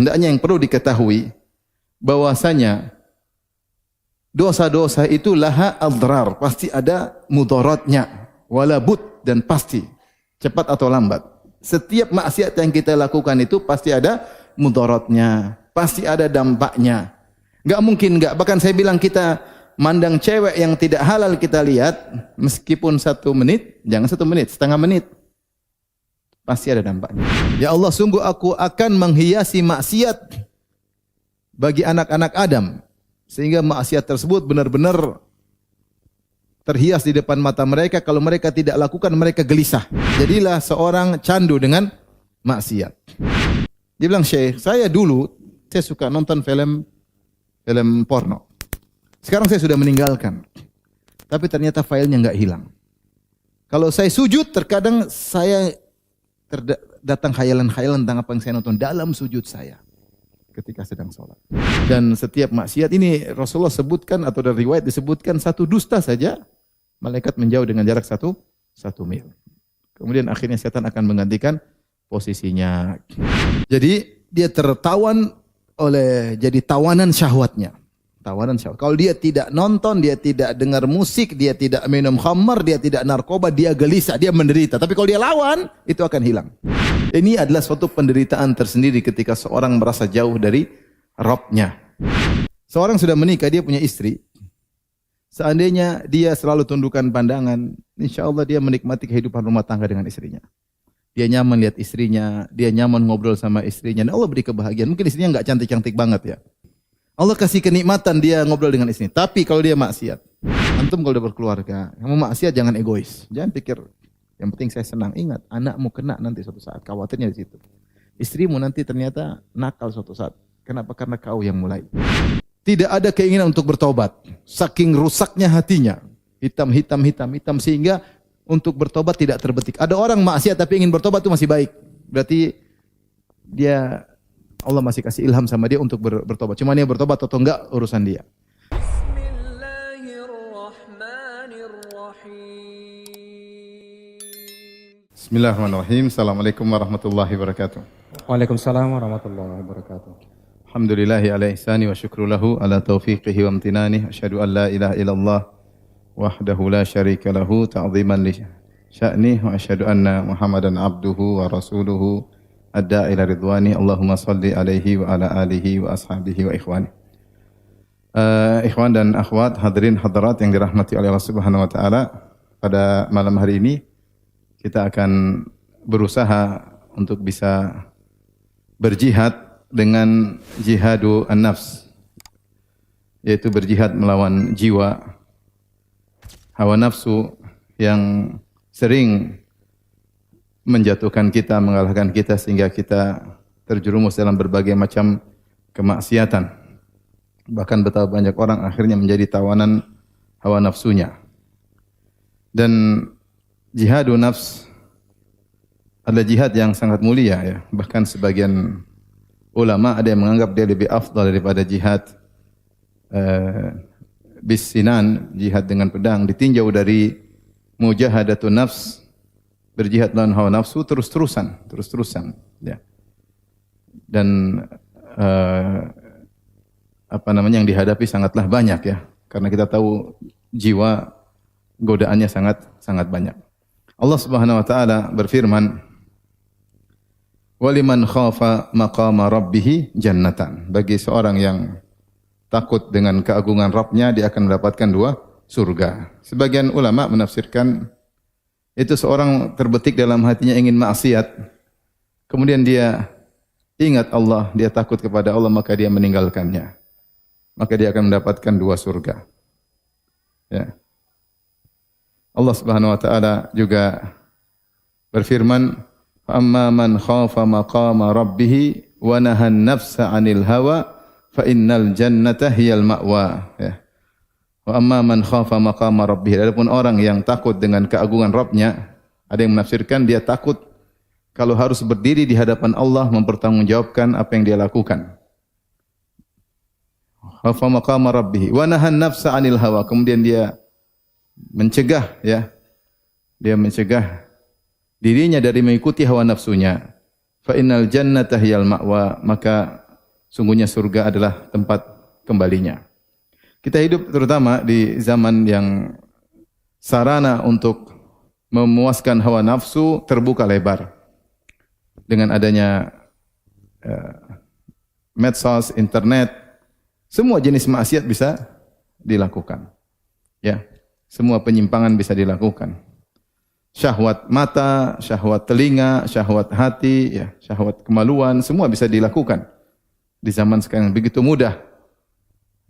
Hendaknya yang perlu diketahui bahwasanya dosa-dosa itu laha adrar, pasti ada mudaratnya, wala bud, dan pasti cepat atau lambat. Setiap maksiat yang kita lakukan itu pasti ada mudaratnya, pasti ada dampaknya. Enggak mungkin enggak. Bahkan saya bilang kita mandang cewek yang tidak halal kita lihat, meskipun 1 menit, jangan 1 menit, setengah menit, pasti ada dampaknya. Ya Allah, sungguh aku akan menghiasi maksiat bagi anak-anak Adam, sehingga maksiat tersebut benar-benar terhias di depan mata mereka. Kalau mereka tidak lakukan, mereka gelisah. Jadilah seorang candu dengan maksiat. Dia bilang, Syekh, saya suka nonton film porno. Sekarang saya sudah meninggalkan. Tapi ternyata filenya enggak hilang. Kalau saya sujud, terkadang saya datang khayalan-khayalan tentang apa yang saya nonton dalam sujud saya ketika sedang sholat. Dan setiap maksiat ini Rasulullah sebutkan, atau dari riwayat disebutkan, 1 dusta saja malaikat menjauh dengan jarak 1 mil. Kemudian akhirnya setan akan menggantikan posisinya. Jadi dia tertawan jadi tawanan syahwatnya. Tawanan syahwat. Kalau dia tidak nonton, dia tidak dengar musik, dia tidak minum khamar, dia tidak narkoba, dia gelisah, dia menderita. Tapi kalau dia lawan, itu akan hilang. Ini adalah suatu penderitaan tersendiri ketika seorang merasa jauh dari Rabb-nya. Seorang sudah menikah, dia punya istri. Seandainya dia selalu tundukkan pandangan, insya Allah dia menikmati kehidupan rumah tangga dengan istrinya. Dia nyaman lihat istrinya, dia nyaman ngobrol sama istrinya. Dan Allah beri kebahagiaan. Mungkin istrinya enggak cantik-cantik banget ya. Allah kasih kenikmatan dia ngobrol dengan istrinya. Tapi kalau dia maksiat, antum kalau udah berkeluarga, kamu maksiat jangan egois. Jangan pikir yang penting saya senang. Ingat, anakmu kena nanti suatu saat. Khawatirnya di situ. Istrimu nanti ternyata nakal suatu saat. Kenapa? Karena kau yang mulai. Tidak ada keinginan untuk bertobat. Saking rusaknya hatinya. Hitam sehingga untuk bertobat tidak terbetik. Ada orang maksiat tapi ingin bertobat itu masih baik. Berarti Allah masih kasih ilham sama dia untuk bertobat. Cuma dia bertobat atau enggak urusan dia. Bismillahirrahmanirrahim. Assalamualaikum warahmatullahi wabarakatuh. Waalaikumsalam warahmatullahi wabarakatuh. Alhamdulillahi ala ihsani wa syukru lahu ala taufiqihi wa amtinani. Asyhadu an la ilaha illallah wahdahu la syarika lahu ta'ziman li sya'ni wa asyhadu anna Muhammadan abduhu wa rasuluhu adda ila ridwani. Allahumma salli alaihi wa ala alihi wa ashabihi wa ikhwani. Ikhwan dan akhwat, hadirin hadirat yang dirahmati oleh Allah Subhanahu wa taala, pada malam hari ini kita akan berusaha untuk bisa berjihad dengan jihadu an-nafs, yaitu berjihad melawan jiwa, hawa nafsu yang sering menjatuhkan kita, mengalahkan kita sehingga kita terjerumus dalam berbagai macam kemaksiatan. Bahkan betapa banyak orang akhirnya menjadi tawanan hawa nafsunya. Dan jihadun nafs adalah jihad yang sangat mulia ya. Bahkan sebagian ulama ada yang menganggap dia lebih afdal daripada jihad bisinan, jihad dengan pedang, ditinjau dari mujahadatun nafs, berjihad melawan hawa nafsu terus-terusan ya. Dan yang dihadapi sangatlah banyak ya, karena kita tahu jiwa godaannya sangat banyak. Allah Subhanahu wa taala berfirman, "Waliman khafa maqama rabbih jannatan." Bagi seorang yang takut dengan keagungan Rabb-nya, dia akan mendapatkan 2 surga. Sebagian ulama menafsirkan itu seorang terbetik dalam hatinya ingin maksiat, kemudian dia ingat Allah, dia takut kepada Allah, maka dia meninggalkannya. Maka dia akan mendapatkan 2 surga. Ya. Allah Subhanahu wa taala juga berfirman, "Amma man khafa maqama rabbih wa nahan nafsa 'anil hawa fa innal jannata hiyal ma'wa." Ya. Wa amma man khafa maqama rabbih. Adapun orang yang takut dengan keagungan Rabb-nya, ada yang menafsirkan dia takut kalau harus berdiri di hadapan Allah mempertanggungjawabkan apa yang dia lakukan. Khafa maqama rabbih wa nahan nafsa 'anil hawa. Kemudian dia mencegah ya. Dia mencegah dirinya dari mengikuti hawa nafsunya. Fa innal jannata hiyal ma'wa. Maka Sungguhnya surga adalah tempat kembalinya. Kita hidup terutama di zaman yang sarana untuk memuaskan hawa nafsu terbuka lebar. Dengan adanya medsos, internet, semua jenis maksiat bisa dilakukan. Ya, semua penyimpangan bisa dilakukan. Syahwat mata, syahwat telinga, syahwat hati, ya, syahwat kemaluan, semua bisa dilakukan. Di zaman sekarang begitu mudah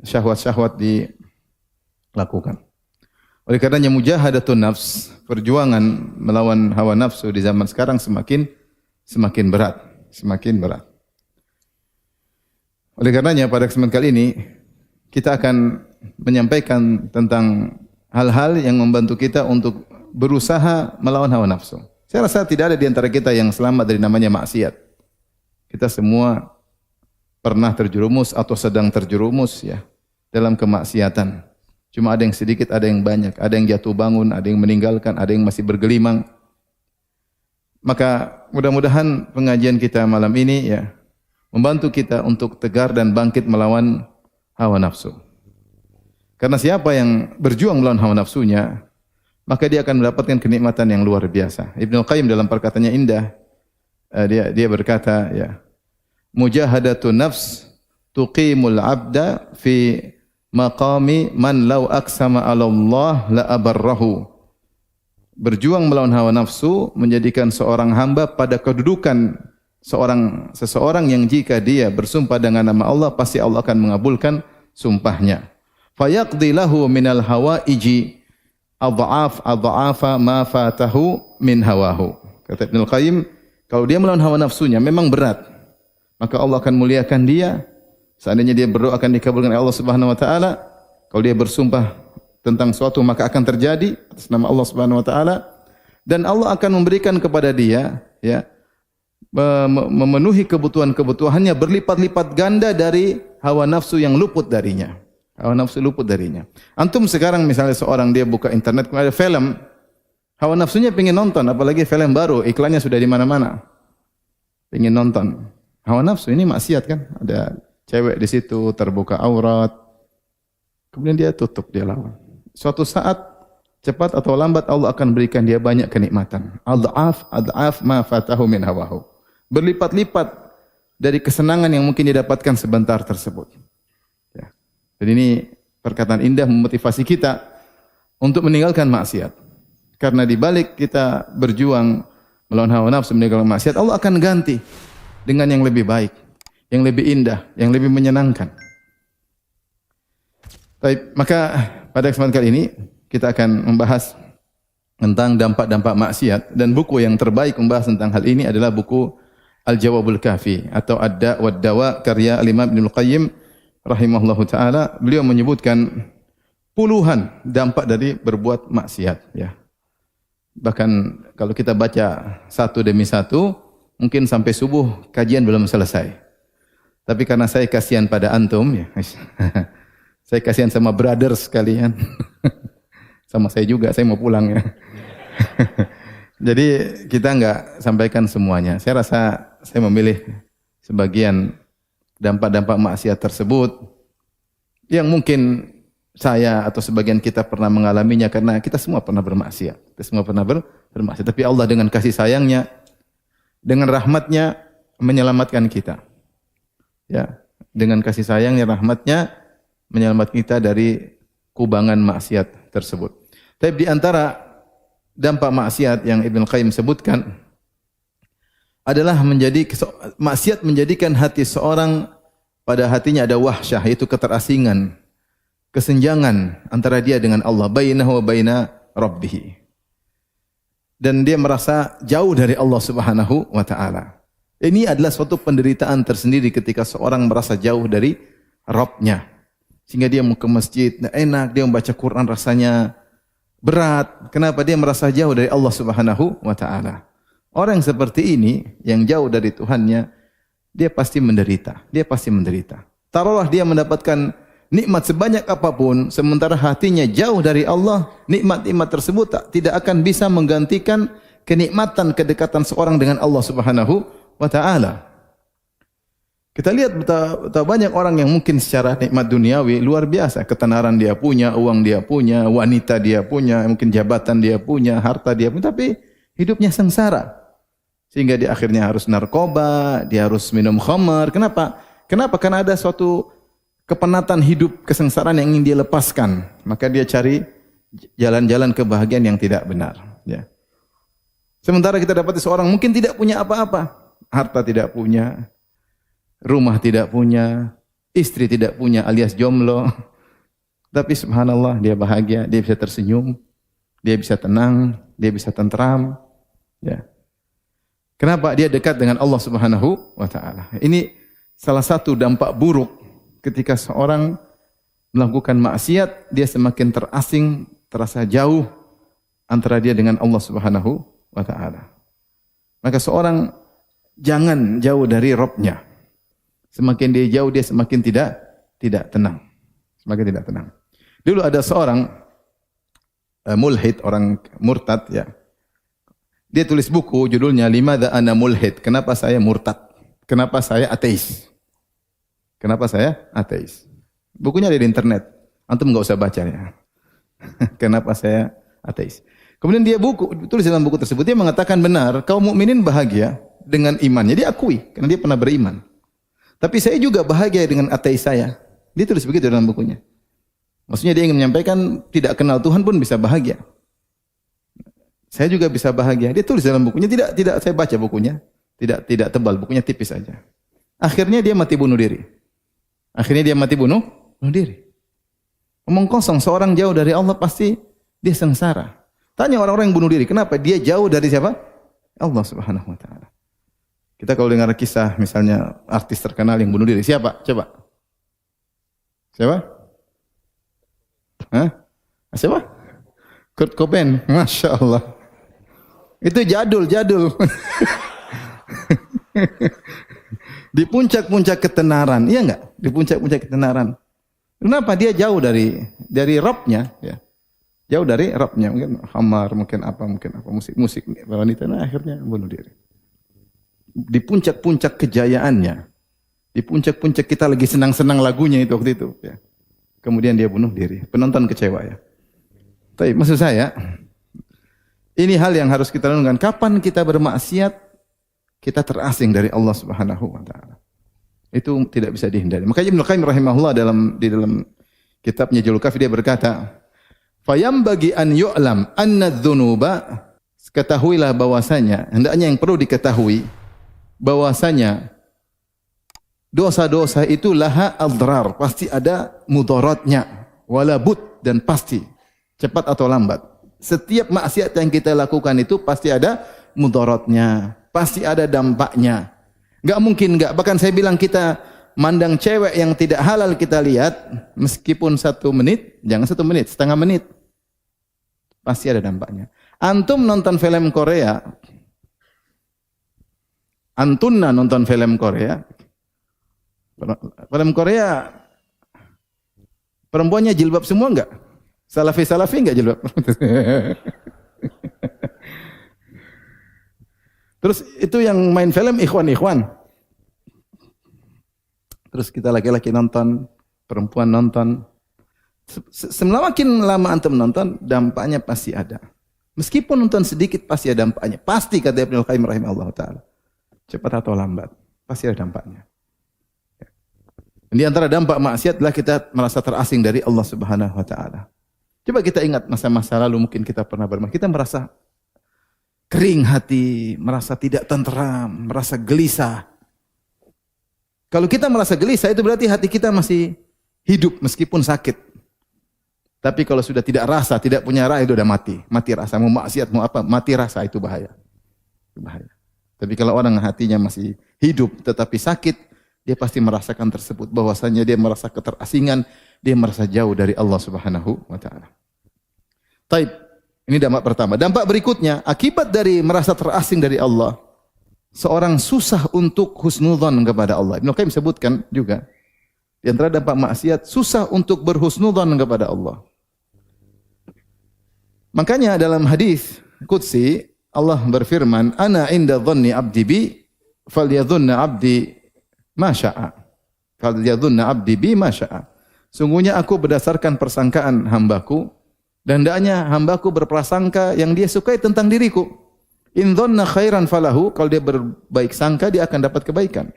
syahwat-syahwat dilakukan. Oleh karenanya mujahadatun nafs, perjuangan melawan hawa nafsu di zaman sekarang semakin berat, semakin berat. Oleh karenanya pada kesempatan kali ini kita akan menyampaikan tentang hal-hal yang membantu kita untuk berusaha melawan hawa nafsu. Saya rasa tidak ada di antara kita yang selamat dari namanya maksiat. Kita semua pernah terjerumus atau sedang terjerumus ya dalam kemaksiatan. Cuma ada yang sedikit, ada yang banyak, ada yang jatuh bangun, ada yang meninggalkan, ada yang masih bergelimang. Maka mudah-mudahan pengajian kita malam ini ya membantu kita untuk tegar dan bangkit melawan hawa nafsu. Karena siapa yang berjuang melawan hawa nafsunya, maka dia akan mendapatkan kenikmatan yang luar biasa. Ibnu Qayyim dalam perkataannya indah, dia berkata ya, mujahadatun nafs tuqimul abda fi maqami man law aqsama 'ala Allah la abarrahu. Berjuang melawan hawa nafsu menjadikan seorang hamba pada kedudukan seseorang yang jika dia bersumpah dengan nama Allah pasti Allah akan mengabulkan sumpahnya. Fayaqdi lahu minal hawaiji adha'afa ma fatahu min hawahu. Kata Ibnu Qayyim, kalau dia melawan hawa nafsunya memang berat, maka Allah akan muliakan dia. Seandainya dia berdoa akan dikabulkan oleh Allah Subhanahu wa taala. Kalau dia bersumpah tentang suatu maka akan terjadi atas nama Allah Subhanahu wa taala, dan Allah akan memberikan kepada dia ya memenuhi kebutuhan-kebutuhannya berlipat-lipat ganda dari hawa nafsu yang luput darinya. Hawa nafsu luput darinya. Antum sekarang misalnya seorang dia buka internet ada film, hawa nafsunya pengen nonton, apalagi film baru, iklannya sudah di mana-mana. Pengen nonton. Hawa nafsu ini maksiat kan? Ada cewek di situ terbuka aurat. Kemudian dia tutup, dia lawan. Suatu saat cepat atau lambat Allah akan berikan dia banyak kenikmatan. Ad'af ma fatahu min hawahu. Berlipat-lipat dari kesenangan yang mungkin didapatkan sebentar tersebut. Ya. Dan ini perkataan indah memotivasi kita untuk meninggalkan maksiat. Karena di balik kita berjuang melawan hawa nafsu meninggalkan maksiat, Allah akan ganti dengan yang lebih baik, yang lebih indah, yang lebih menyenangkan. Baik, maka pada kesempatan kali ini kita akan membahas tentang dampak-dampak maksiat, dan buku yang terbaik membahas tentang hal ini adalah buku Al-Jawabul Kafi atau Ad-Da' wad-Dawa karya Al-Imam Ibnu Qayyim rahimahullahu taala. Beliau menyebutkan puluhan dampak dari berbuat maksiat ya. Bahkan kalau kita baca satu demi satu mungkin sampai subuh kajian belum selesai. Tapi karena saya kasihan pada antum ya. Saya kasihan sama brothers sekalian. Sama saya juga, saya mau pulang ya. Jadi kita enggak sampaikan semuanya. Saya rasa saya memilih sebagian dampak-dampak maksiat tersebut yang mungkin saya atau sebagian kita pernah mengalaminya karena kita semua pernah bermaksiat. Kita semua pernah bermaksiat. Tapi Allah dengan kasih sayangnya, dengan rahmatnya menyelamatkan kita. Ya, dengan kasih sayangnya, rahmatnya menyelamatkan kita dari kubangan maksiat tersebut. Tapi di antara dampak maksiat yang Ibnu Qayyim sebutkan adalah maksiat menjadikan hati seorang, pada hatinya ada wahsyah, yaitu keterasingan, kesenjangan antara dia dengan Allah, bainahu wa baina rabbih. Dan dia merasa jauh dari Allah Subhanahu wa taala. Ini adalah suatu penderitaan tersendiri ketika seorang merasa jauh dari Rabb-nya. Sehingga dia mau ke masjid, enak, dia membaca Quran rasanya berat. Kenapa? Dia merasa jauh dari Allah Subhanahu wa taala. Orang yang seperti ini, yang jauh dari Tuhannya, dia pasti menderita. Dia pasti menderita. Taruhlah dia mendapatkan nikmat sebanyak apapun, sementara hatinya jauh dari Allah, nikmat-nikmat tersebut tidak akan bisa menggantikan kenikmatan kedekatan seorang dengan Allah Subhanahu wa taala. Kita lihat betapa banyak orang yang mungkin secara nikmat duniawi luar biasa, ketenaran dia punya, uang dia punya, wanita dia punya, mungkin jabatan dia punya, harta dia punya, tapi hidupnya sengsara. Sehingga dia akhirnya harus narkoba, dia harus minum khamar. Kenapa? Karena ada suatu kepenatan hidup kesengsaraan yang ingin dia lepaskan. Maka dia cari jalan-jalan kebahagiaan yang tidak benar. Ya. Sementara kita dapati seorang mungkin tidak punya apa-apa. Harta tidak punya, rumah tidak punya, istri tidak punya alias jomblo. Tapi subhanallah dia bahagia, dia bisa tersenyum, dia bisa tenang, dia bisa tentram. Ya. Kenapa? Dia dekat dengan Allah Subhanahu wa taala. Ini salah satu dampak buruk ketika seorang melakukan maksiat, dia semakin terasing, terasa jauh antara dia dengan Allah Subhanahu wa taala. Maka seorang jangan jauh dari Rabb-nya. Semakin dia jauh, dia semakin tidak tenang. Semakin tidak tenang. Dulu ada seorang mulhid, orang murtad ya. Dia tulis buku judulnya Limadza Ana Mulhid. Kenapa saya murtad? Kenapa saya ateis? Kenapa saya ateis? Bukunya ada di internet. Antum enggak usah baca ya. Kenapa saya ateis? Kemudian dia tulis dalam buku tersebut dia mengatakan benar, kaum mukminin bahagia dengan imannya. Dia akui karena dia pernah beriman. Tapi saya juga bahagia dengan ateis saya. Dia tulis begitu dalam bukunya. Maksudnya dia ingin menyampaikan tidak kenal Tuhan pun bisa bahagia. Saya juga bisa bahagia. Dia tulis dalam bukunya, tidak saya baca bukunya. Tidak tebal, bukunya tipis saja. Akhirnya dia mati bunuh diri. Bunuh diri. Omong kosong, seorang jauh dari Allah pasti dia sengsara. Tanya orang-orang yang bunuh diri, kenapa? Dia jauh dari siapa? Allah Subhanahu wa taala. Kita kalau dengar kisah misalnya artis terkenal yang bunuh diri, siapa? Coba. Siapa? Hah? Siapa? Kurt Cobain. Masya Allah. Itu jadul. Di puncak-puncak ketenaran, iya enggak? Di puncak-puncak ketenaran. Kenapa? Dia jauh dari Rabb-nya, ya. Jauh dari Rabb-nya, mungkin khamar, mungkin apa, musik wanita, nah akhirnya bunuh diri. Di puncak-puncak kejayaannya, di puncak-puncak kita lagi senang-senang lagunya itu waktu itu, ya. Kemudian dia bunuh diri. Penonton kecewa ya. Tapi maksud saya, ini hal yang harus kita renungkan. Kapan kita bermaksiat, kita terasing dari Allah Subhanahu wa taala. Itu tidak bisa dihindari. Makanya Ibnu Qayyim rahimahullah di dalam kitabnya Jalul Kafi dia berkata, "Fayambagi an yu'lam anna adz-dzunuba", ketahuilah bahwasanya, hendaknya yang perlu diketahui bahwasanya dosa-dosa itu laha adrar, pasti ada mudaratnya, wala bud, dan pasti cepat atau lambat. Setiap maksiat yang kita lakukan itu pasti ada mudaratnya, pasti ada dampaknya. Enggak mungkin enggak. Bahkan saya bilang kita mandang cewek yang tidak halal kita lihat, meskipun 1 menit, jangan 1 menit, setengah menit, pasti ada dampaknya. Antum nonton film Korea, antunna nonton film Korea, perempuannya jilbab semua enggak? Salafi enggak jilbab? Terus itu yang main film ikhwan. Terus kita laki-laki nonton, perempuan nonton. Semakin lama antum nonton, dampaknya pasti ada. Meskipun nonton sedikit pasti ada dampaknya. Pasti kata Ibnu Qayyim rahimahullah taala. Cepat atau lambat, pasti ada dampaknya. Di antara dampak maksiat adalah kita merasa terasing dari Allah Subhanahu wa taala. Coba kita ingat masa-masa lalu mungkin kita pernah bermaksiat, kita merasa kering hati, merasa tidak tenteram, merasa gelisah. Kalau kita merasa gelisah itu berarti hati kita masih hidup meskipun sakit. Tapi kalau sudah tidak rasa, tidak punya rasa itu sudah mati. Mati rasa, mau maksiat mau apa, mati rasa itu bahaya. Itu bahaya. Tapi kalau orang hatinya masih hidup tetapi sakit, dia pasti merasakan tersebut bahwasanya dia merasa keterasingan, dia merasa jauh dari Allah Subhanahu wa taala. Taib. Ini dampak pertama. Dampak berikutnya, akibat dari merasa terasing dari Allah, seorang susah untuk husnudzon kepada Allah. Ibnu Qayyim sebutkan juga, di antara dampak maksiat, susah untuk berhusnudzon kepada Allah. Makanya dalam hadis qudsi, Allah berfirman, "Ana inda dhanni 'abdi bi, falyadhunna 'abdi ma syaa. Fal yadhunna 'abdi bi ma syaa. Sungguhnya aku berdasarkan persangkaan hambaku dan hendaknya hambaku berprasangka yang dia sukai tentang diriku. In dhanna khairan falahu, kalau dia berbaik sangka dia akan dapat kebaikan.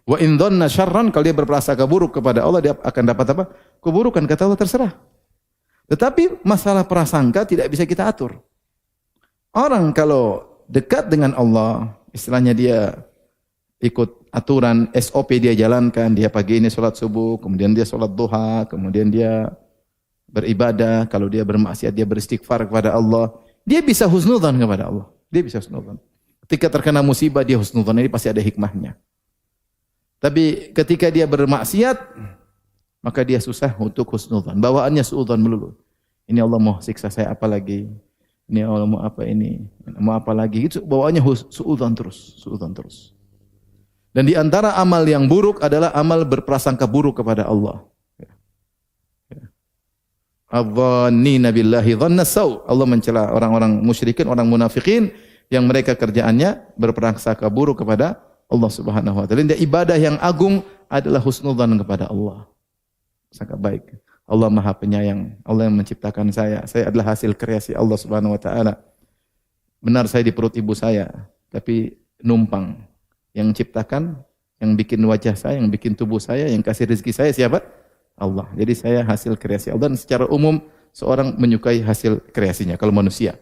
Wa in dhanna syarran, kalau dia berprasangka buruk kepada Allah dia akan dapat apa? Keburukan, kata Allah, terserah. Tetapi masalah prasangka tidak bisa kita atur. Orang kalau dekat dengan Allah, istilahnya dia ikut aturan SOP dia jalankan, dia pagi ini sholat subuh, kemudian dia sholat duha, kemudian dia beribadah, kalau dia bermaksiat dia beristighfar kepada Allah, dia bisa husnudzan kepada Allah. Dia bisa husnudzan. Ketika terkena musibah dia husnudzan, ini pasti ada hikmahnya. Tapi ketika dia bermaksiat, maka dia susah untuk husnudzan. Bawaannya suudzon melulu. Ini Allah mau siksa saya apa lagi? Ini Allah mau apa ini? Mau apa lagi? Itu bawaannya suudzon terus, suudzon terus. Dan di antara amal yang buruk adalah amal berprasangka buruk kepada Allah. Adh-dhannina billahi dhanna saw. Allah mencela orang-orang musyrikin, orang munafikin yang mereka kerjaannya berprasangka buruk kepada Allah Subhanahu wa taala. Dan ibadah yang agung adalah husnudzan kepada Allah. Sangat baik. Allah Maha Penyayang. Allah yang menciptakan saya. Saya adalah hasil kreasi Allah Subhanahu wa taala. Benar saya di perut ibu saya, tapi numpang. Yang ciptakan, yang bikin wajah saya, yang bikin tubuh saya, yang kasih rezeki saya siapa? Allah. Jadi saya hasil kreasi Allah. Dan secara umum seorang menyukai hasil kreasinya kalau manusia.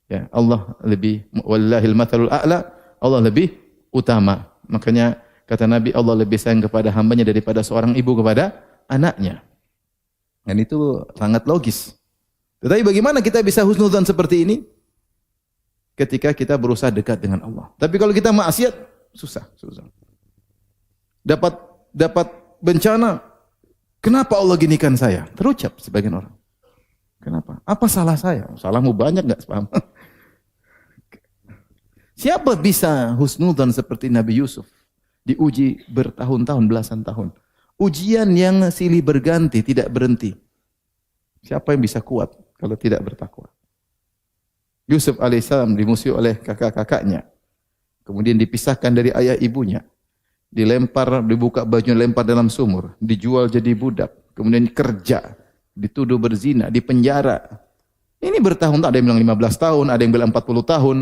Ya, Allah lebih, wallahil mathalul a'la, Allah lebih utama. Makanya kata Nabi, Allah lebih sayang kepada hambanya daripada seorang ibu kepada anaknya. Dan itu sangat logis. Tetapi bagaimana kita bisa husnudzan seperti ini? Ketika kita berusaha dekat dengan Allah. Tapi kalau kita maksiat, susah. Dapat bencana, kenapa Allah ginikan saya? Terucap sebagian orang. Kenapa? Apa salah saya? Salahmu banyak enggak? Paham? Siapa bisa husnudzan seperti Nabi Yusuf? Diuji bertahun-tahun, belasan tahun. Ujian yang silih berganti, tidak berhenti. Siapa yang bisa kuat kalau tidak bertakwa? Yusuf alaihissalam dimusuhi oleh kakak-kakaknya. Kemudian dipisahkan dari ayah ibunya. Dilempar, dibuka bajunya, lempar dalam sumur. Dijual jadi budak. Kemudian kerja. Dituduh berzina, dipenjara. Ini bertahun-tahun, ada yang bilang 15 tahun, ada yang bilang 40 tahun.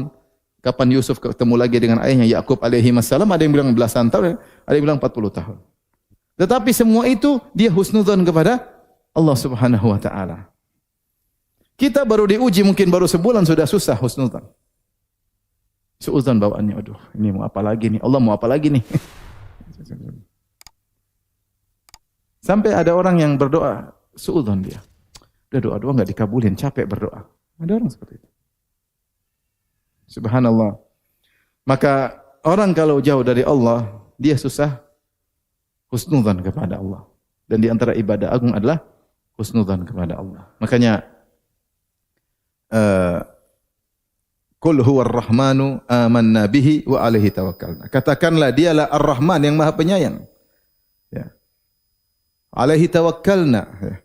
Kapan Yusuf ketemu lagi dengan ayahnya Yakub alaihi wassalam, ada yang bilang belasan tahun, ada yang bilang 40 tahun. Tetapi semua itu dia husnudzan kepada Allah Subhanahu wa taala. Kita baru diuji mungkin baru sebulan sudah susah husnudzan. Suudzon bawaannya, aduh, ini mau apa lagi nih? Allah mau apa lagi nih? Sampai ada orang yang berdoa, suudzon dia. Udah doa-doa enggak dikabulin, capek berdoa. Ada orang seperti itu. Subhanallah. Maka orang kalau jauh dari Allah, dia susah husnudzan kepada Allah. Dan di antara ibadah agung adalah husnudzan kepada Allah. Makanya Qul huwar rahmanu amanna bihi wa alaihi tawakkalna. Katakanlah dialah Ar-Rahman yang Maha Penyayang. Ya. Alaihi tawakkalna. Ya.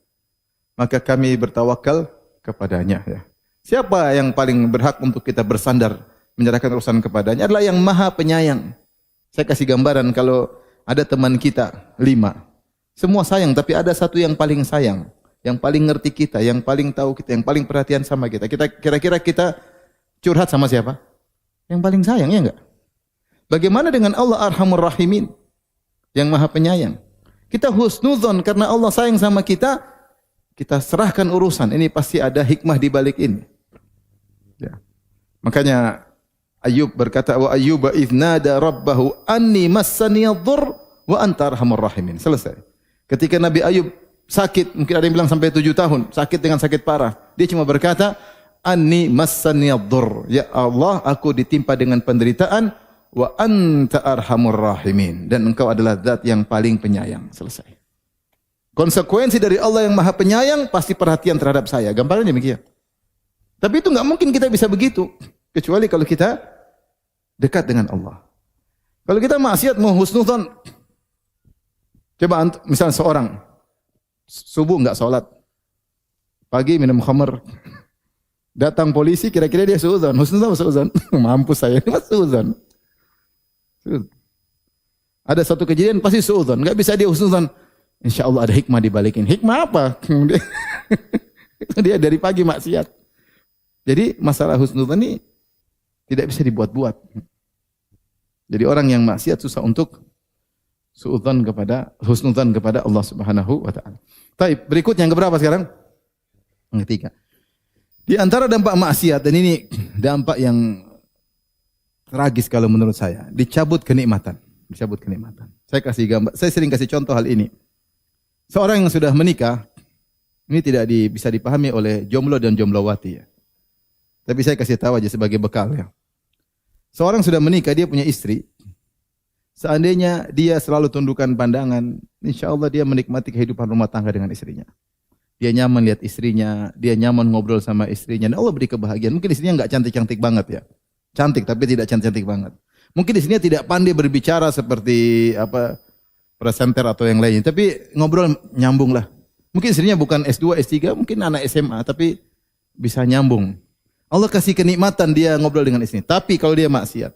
Maka kami bertawakal kepadanya. Ya. Siapa yang paling berhak untuk kita bersandar menyerahkan urusan kepadanya adalah yang Maha Penyayang. Saya kasih gambaran kalau ada teman kita 5. Semua sayang tapi ada satu yang paling sayang, yang paling ngerti kita, yang paling tahu kita, yang paling perhatian sama kita. Kira-kira kita curhat sama siapa? Yang paling sayang, ya enggak? Bagaimana dengan Allah Arhamur Rahimin? Yang Maha Penyayang. Kita husnudzon karena Allah sayang sama kita, kita serahkan urusan. Ini pasti ada hikmah di balik ini. Ya. Makanya Ayub berkata, wa ayyuba idznada rabbahu anni massani adh-dhurr wa anta arhamur rahimin. Selesai. Ketika Nabi Ayub sakit, mungkin ada yang bilang sampai 7 tahun, sakit dengan sakit parah. Dia cuma berkata, anni massani adh-dhurr. Ya Allah, aku ditimpa dengan penderitaan wa anta arhamur rahimin. Dan engkau adalah zat yang paling penyayang. Selesai. Konsekuensi dari Allah yang Maha Penyayang pasti perhatian terhadap saya. Gambarnya demikian. Tapi itu enggak mungkin kita bisa begitu kecuali kalau kita dekat dengan Allah. Kalau kita maksiat mau husnudzon, coba misalnya seorang subuh enggak salat, pagi minum khamr, datang polisi, kira-kira dia suudzon, husnudzon atau suudzon? Mampus saya, ini suudzon. Ada satu kejadian pasti suudzon, enggak bisa dia husnudzon. Insyaallah ada hikmah di balikin. Hikmah apa? Dia dari pagi maksiat. Jadi masalah husnudzon ini tidak bisa dibuat-buat. Jadi orang yang maksiat susah untuk husnudzon kepada Allah Subhanahu wa taala. Baik, berikutnya yang keberapa sekarang? Yang ketiga. Di antara dampak maksiat, dan ini dampak yang tragis kalau menurut saya, dicabut kenikmatan. Dicabut kenikmatan. Saya kasih gambar, saya sering kasih contoh hal ini. Seorang yang sudah menikah, ini tidak bisa dipahami oleh jomblo dan jomblowati ya. Tapi saya kasih tahu aja sebagai bekal ya. Seorang sudah menikah, dia punya istri. Seandainya dia selalu tundukkan pandangan, insya Allah dia menikmati kehidupan rumah tangga dengan istrinya. Dia nyaman lihat istrinya, dia nyaman ngobrol sama istrinya. Dan Allah beri kebahagiaan. Mungkin istrinya nggak cantik-cantik banget ya. Cantik tapi tidak cantik-cantik banget. Mungkin istrinya tidak pandai berbicara seperti presenter atau yang lainnya. Tapi ngobrol nyambung lah. Mungkin istrinya bukan S2, S3, mungkin anak SMA. Tapi bisa nyambung. Allah kasih kenikmatan dia ngobrol dengan istrinya. Tapi kalau dia maksiat.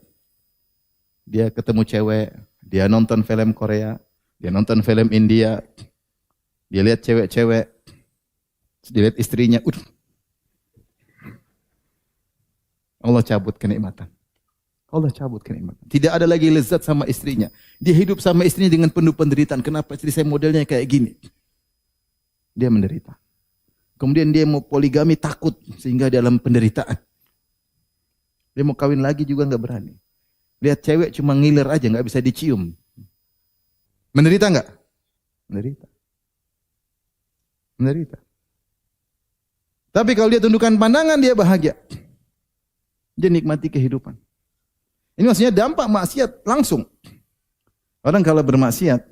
Dia ketemu cewek. Dia nonton film Korea. Dia nonton film India. Dia lihat cewek-cewek. Dia lihat istrinya. Allah cabut kenikmatan. Allah cabut kenikmatan. Tidak ada lagi lezat sama istrinya. Dia hidup sama istrinya dengan penuh penderitaan. Kenapa istri saya modelnya kayak gini? Dia menderita. Kemudian dia mau poligami takut sehingga dalam penderitaan. Dia mau kawin lagi juga nggak berani. Lihat cewek cuma ngiler aja, nggak bisa dicium. Menderita nggak? Menderita. Menderita. Tapi kalau dia tundukkan pandangan, dia bahagia. Dia nikmati kehidupan. Ini maksudnya dampak maksiat langsung. Orang kalau bermaksiat,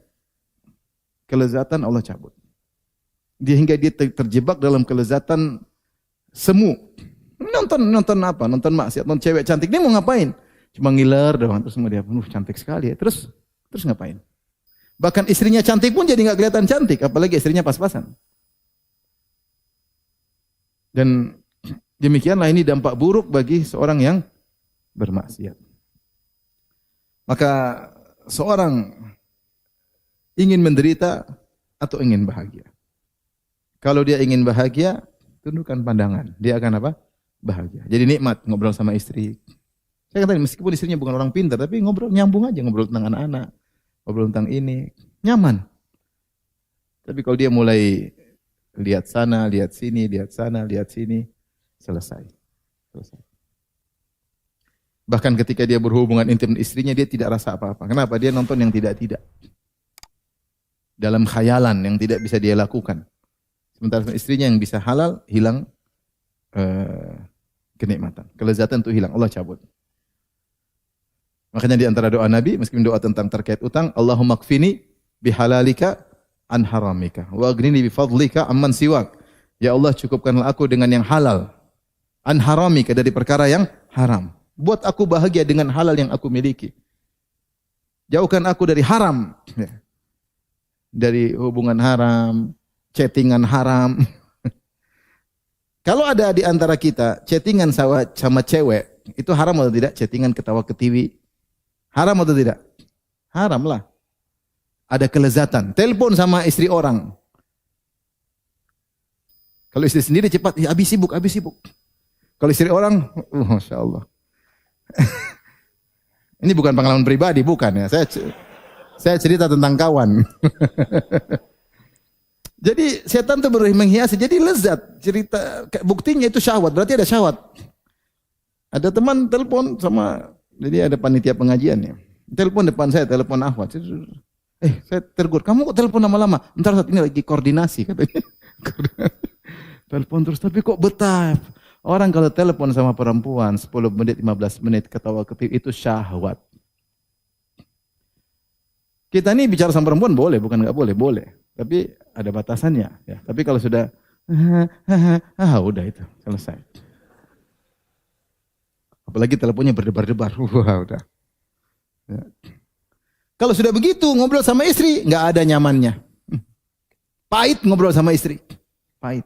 kelezatan Allah cabut. Hingga dia terjebak dalam kelezatan semu. Nonton apa? Nonton maksiat, nonton cewek cantik. Dia mau ngapain? Cuma ngiler doang. Terus sama dia, cantik sekali ya. Terus ngapain? Bahkan istrinya cantik pun jadi nggak kelihatan cantik. Apalagi istrinya pas-pasan. Dan demikianlah ini dampak buruk bagi seorang yang bermaksiat. Maka seorang ingin menderita atau ingin bahagia. Kalau dia ingin bahagia, tundukkan pandangan. Dia akan apa? Bahagia. Jadi nikmat ngobrol sama istri. Saya katakan meskipun istrinya bukan orang pintar, tapi ngobrol nyambung aja, ngobrol tentang anak-anak, ngobrol tentang ini, nyaman. Tapi kalau dia mulai lihat sana, lihat sini, lihat sana, lihat sini, selesai. Bahkan ketika dia berhubungan intim dengan istrinya, dia tidak rasa apa-apa. Kenapa? Dia nonton yang tidak-tidak. Dalam khayalan yang tidak bisa dia lakukan. Sementara istrinya yang bisa halal, hilang kenikmatan. Kelezatan itu hilang, Allah cabut. Makanya di antara doa Nabi, meskipun doa tentang terkait utang, Allahumma kfini bihalalika an haramika. Wa aghnini bifadlika amman siwak. Ya Allah, cukupkanlah aku dengan yang halal. An haramika, dari perkara yang haram. Buat aku bahagia dengan halal yang aku miliki. Jauhkan aku dari haram. Dari hubungan haram, chattingan haram. Kalau ada di antara kita chattingan sama cewek, itu haram atau tidak? Chattingan ketawa ke TV. Haram atau tidak? Haram lah. Ada kelezatan. Telepon sama istri orang. Kalau istri sendiri cepat, ya habis sibuk. Kalau istri orang, Masya Allah. Ini bukan pengalaman pribadi, bukan ya. Saya cerita tentang kawan. Jadi setan itu menghiasi, jadi lezat. Cerita buktinya itu syahwat, berarti ada syahwat. Ada teman telepon sama, jadi ada panitia pengajian ya. Telepon depan saya, telepon Ahwat. Saya tegur, kamu kok telepon lama-lama? Entar saat ini lagi koordinasi katanya. Telepon terus, tapi kok betah? Orang kalau telepon sama perempuan 10 menit, 15 menit ketawa ketik itu syahwat. Kita ini bicara sama perempuan boleh, bukan enggak boleh, boleh. Tapi ada batasannya. Ya. Tapi kalau sudah, udah itu selesai. Apalagi teleponnya berdebar-debar, udah. Ya. Kalau sudah begitu ngobrol sama istri, nggak ada nyamannya. Pahit ngobrol sama istri, pahit.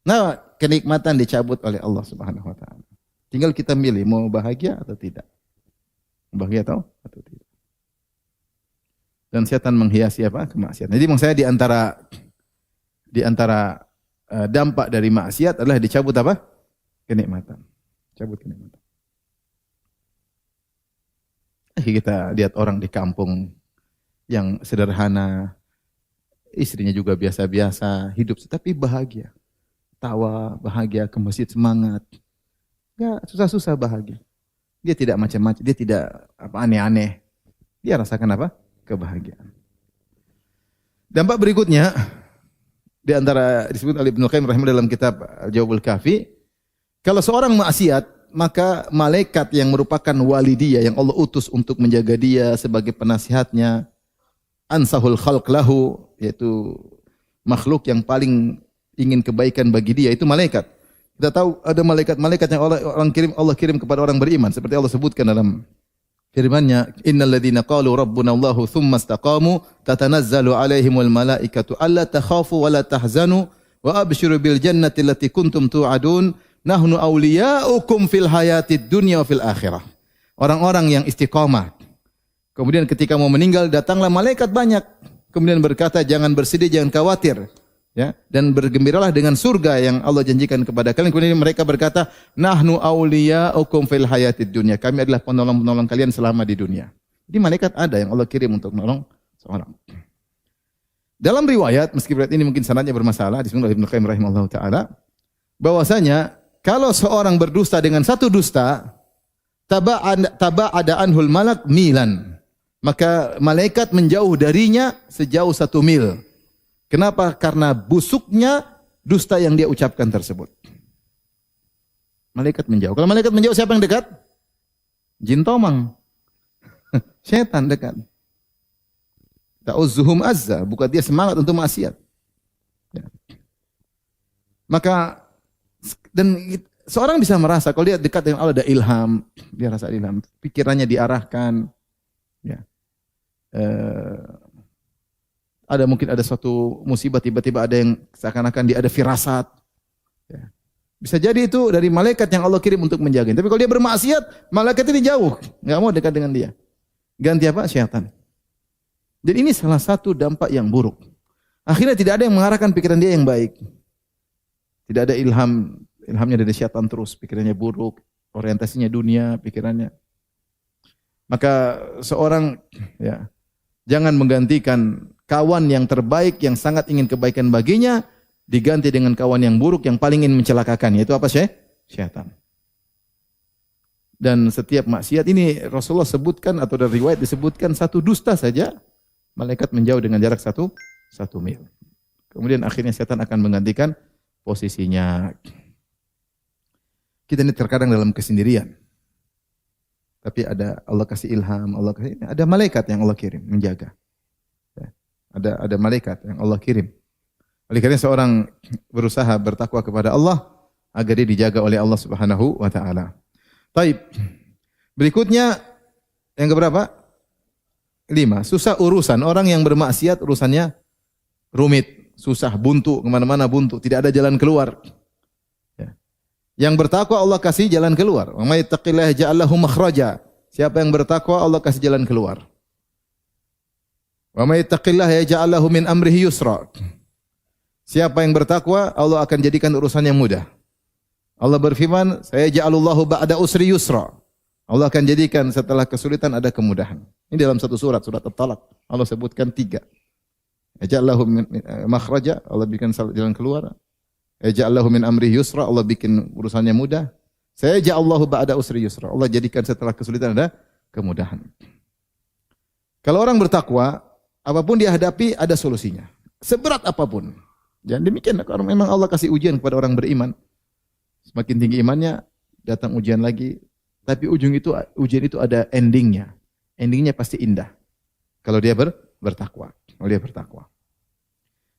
Nah, kenikmatan dicabut oleh Allah Subhanahu Wa Taala. Tinggal kita milih mau bahagia atau tidak. Bahagia atau tidak. dan setan menghiasi apa? Kemaksiatan. Jadi maksud saya di antara dampak dari maksiat adalah dicabut apa? Kenikmatan. Cabut kenikmatan. Kita lihat orang di kampung yang sederhana, istrinya juga biasa-biasa, hidup tapi bahagia. Tawa, bahagia, ke masjid semangat. Enggak susah-susah bahagia. Dia tidak macam-macam, dia tidak aneh-aneh. Dia rasakan apa? Kebahagiaan. Dampak berikutnya di antara disebut oleh Ibnu Qayyim rahimahullah dalam kitab Jawabul Kafi, kalau seorang maksiat, maka malaikat yang merupakan wali dia yang Allah utus untuk menjaga dia sebagai penasihatnya, ansahul khalq lahu, yaitu makhluk yang paling ingin kebaikan bagi dia, itu malaikat. Kita tahu ada malaikat-malaikat yang Allah kirim kepada orang beriman, seperti Allah sebutkan dalam firman-Nya, innal ladzina qalu rabbuna Allahu tsumma istaqamu tatanazzalu alaihimul malaikatu alla takhafu wa la tahzanu wa abshiru bil jannati allati kuntum tu'adun nahnu awliya'ukum fil hayatid dunya wa fil akhirah. Orang-orang yang istiqamah. Kemudian ketika mau meninggal datanglah malaikat banyak. Kemudian berkata, jangan bersedih, jangan khawatir. Ya, dan bergembiralah dengan surga yang Allah janjikan kepada kalian. Kemudian mereka berkata, nahnu awliya'ukum fil hayatid dunya. Kami adalah penolong-penolong kalian selama di dunia. Jadi malaikat ada yang Allah kirim untuk menolong seorang. Dalam riwayat, meskipun ini mungkin sanadnya bermasalah, disebut oleh Ibnu Qayyim rahimahullah taala, bahwasanya kalau seorang berdusta dengan satu dusta, taba'ada anhul malak milan. Maka malaikat menjauh darinya sejauh 1 mil. Kenapa? Karena busuknya dusta yang dia ucapkan tersebut. Malaikat menjauh. Kalau malaikat menjauh, siapa yang dekat? Jin tomang. Setan dekat. Ta'uzzuhum azza. Bukan dia semangat untuk maksiat. Ya. Maka, dan seorang bisa merasa, kalau dia dekat dengan Allah ada ilham. Dia rasa ilham. Pikirannya diarahkan. Ya. Mungkin ada suatu musibah, tiba-tiba ada yang seakan-akan dia ada firasat. Ya. Bisa jadi itu dari malaikat yang Allah kirim untuk menjaga. Tapi kalau dia bermaksiat, malaikat ini jauh, nggak mau dekat dengan dia. Ganti apa? Syaitan. Jadi ini salah satu dampak yang buruk. Akhirnya tidak ada yang mengarahkan pikiran dia yang baik. Tidak ada ilhamnya dari syaitan terus, pikirannya buruk, orientasinya dunia, pikirannya. Maka seorang ya jangan menggantikan kawan yang terbaik yang sangat ingin kebaikan baginya diganti dengan kawan yang buruk yang paling ingin mencelakakan, yaitu apa? Syaitan. Dan setiap maksiat ini Rasulullah sebutkan atau dari riwayat disebutkan satu dusta saja malaikat menjauh dengan jarak 1 mil. Kemudian akhirnya syaitan akan menggantikan posisinya. Kita ini terkadang dalam kesendirian. Tapi Allah kasih ilham, ada malaikat yang Allah kirim menjaga. Ada malaikat yang Allah kirim. Oleh karena seorang berusaha bertakwa kepada Allah agar dia dijaga oleh Allah Subhanahu wa taala. Baik. Berikutnya yang keberapa? 5. Susah urusan. Orang yang bermaksiat urusannya rumit, susah, buntu, kemana-mana buntu, tidak ada jalan keluar. Ya. Yang bertakwa Allah kasih jalan keluar. Wa may yattaqillaha ja'al lahu makhraja. Siapa yang bertakwa Allah kasih jalan keluar. Wa may yattaqillaha yaj'al lahu min amrihi yusra. Siapa yang bertakwa, Allah akan jadikan urusannya mudah. Allah berfirman, saya ja'alullahu ba'da usri yusra. Allah akan jadikan setelah kesulitan ada kemudahan. Ini dalam satu surat At-Talaq. Allah sebutkan 3. Yaj'allahu min makhraja, Allah bikin jalan keluar. Yaj'allahu min amrihi yusra, Allah bikin urusannya mudah. Saya ja'allahu ba'da usri yusra. Allah jadikan setelah kesulitan ada kemudahan. Kalau orang bertakwa, apapun dia hadapi ada solusinya. Seberat apapun. Jangan demikian. Kalau memang Allah kasih ujian kepada orang beriman. Semakin tinggi imannya, datang ujian lagi. Tapi ujian itu ada endingnya. Endingnya pasti indah. Kalau dia bertakwa. Kalau dia bertakwa.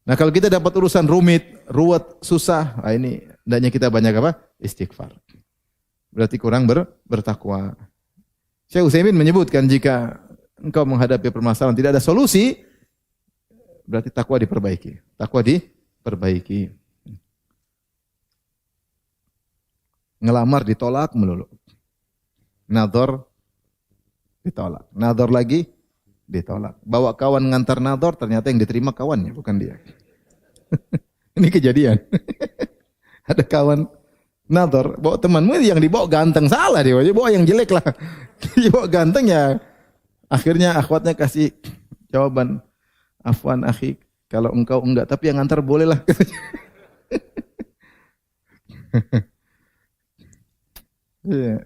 Nah kalau kita dapat urusan rumit, ruwet, susah. Nah ini hendaknya kita banyak apa? Istighfar. Berarti kurang bertakwa. Syekh Utsaimin menyebutkan jika engkau menghadapi permasalahan tidak ada solusi, berarti takwa diperbaiki. Takwa diperbaiki. Ngelamar ditolak melulu. Nador ditolak. Nador lagi ditolak. Bawa kawan ngantar nador, ternyata yang diterima kawannya, bukan dia. Ini kejadian. Ada kawan nador, bawa temanmu yang dibawa ganteng, salah dia, bawa yang jelek lah. Dibawa ganteng ya. Akhirnya akhwatnya kasih jawaban, afwan akhi, kalau engkau enggak, tapi yang ngantar boleh lah.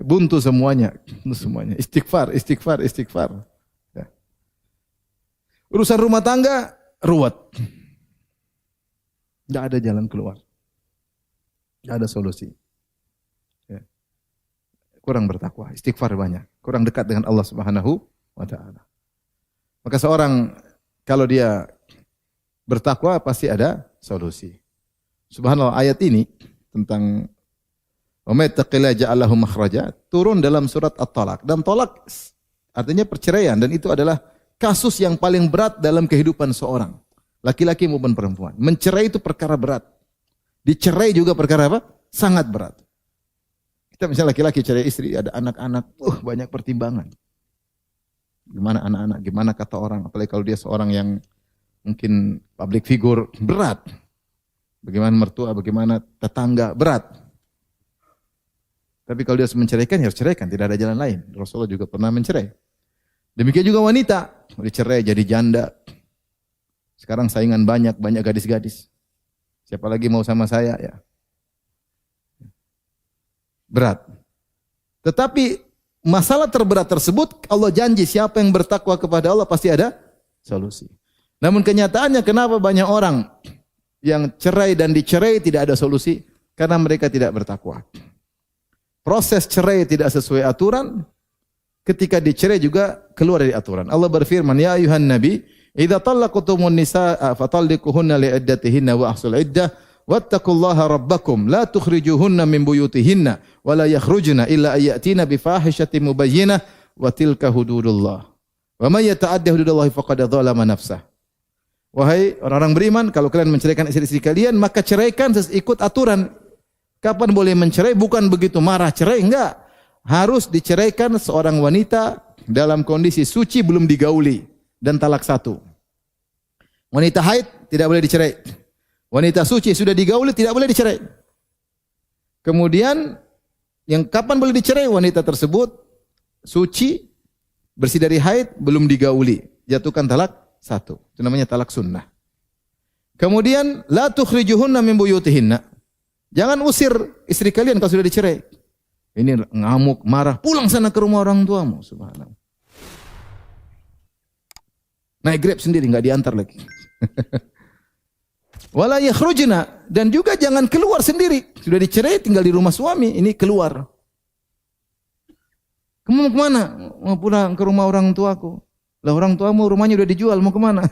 Buntu semuanya, istighfar, istighfar, istighfar. Ya. Urusan rumah tangga ruwet, nggak ada jalan keluar, nggak ada solusi. Ya. Kurang bertakwa, istighfar banyak, kurang dekat dengan Allah Subhanahu wa Ta'ala. Maka seorang kalau dia bertakwa pasti ada solusi. Subhanallah, ayat ini tentang wa may yattaqillaha ja'al lahu makhraja turun dalam surat At-Talaq, dan talak artinya perceraian, dan itu adalah kasus yang paling berat dalam kehidupan seorang, laki-laki maupun perempuan. Mencerai itu perkara berat. Dicerai juga perkara apa? Sangat berat. Kita misalnya laki-laki cerai istri, ada anak-anak, banyak pertimbangan. Gimana anak-anak, gimana kata orang, apalagi kalau dia seorang yang mungkin public figure, berat. Bagaimana mertua, bagaimana tetangga, berat. Tapi kalau dia harus menceraikan, ya harus ceraikan, tidak ada jalan lain. Rasulullah juga pernah mencerai. Demikian juga wanita, dicerai jadi janda. Sekarang saingan banyak gadis-gadis. Siapa lagi mau sama saya ya? Berat. Tetapi masalah terberat tersebut, Allah janji siapa yang bertakwa kepada Allah pasti ada solusi. Namun kenyataannya kenapa banyak orang yang cerai dan dicerai tidak ada solusi? Karena mereka tidak bertakwa. Proses cerai tidak sesuai aturan, ketika dicerai juga keluar dari aturan. Allah berfirman, ya ayuhan nabi, idza talaqtumun nisaa fatalliquhunna li'iddatihinna wa ahsul iddah wattaqullaha rabbakum la tukhrijuhunna min buyutihinna wa la yakhrujna illa ayatina bifahishatin mubayyinah wa tilka hududullah. Wa may yata'adda hududallahi faqad dzalama nafsah. Wahai orang-orang beriman, kalau kalian menceraikan istri-istri kalian, maka ceraikan ikut aturan. Kapan boleh mencerai? Bukan begitu marah cerai, enggak. Harus diceraikan seorang wanita dalam kondisi suci, belum digauli, dan talak satu. Wanita haid tidak boleh dicerai. Wanita suci sudah digauli tidak boleh dicerai. Kemudian yang kapan boleh dicerai? Wanita tersebut suci, bersih dari haid, belum digauli, jatuhkan talak satu. Itu namanya talak sunnah. Kemudian la tukhrijuhunna min buyutihinna. Jangan usir istri kalian kalau sudah dicerai. Ini ngamuk, marah, pulang sana ke rumah orang tuamu. Subhanallah. Naik Grab sendiri, enggak diantar lagi. Wala yakhrujna, dan juga jangan keluar sendiri. Sudah dicerai tinggal di rumah suami, ini keluar. Kamu mau kemana? Mau pulang ke rumah orang tuaku. Lah orang tuamu rumahnya udah dijual, mau kemana?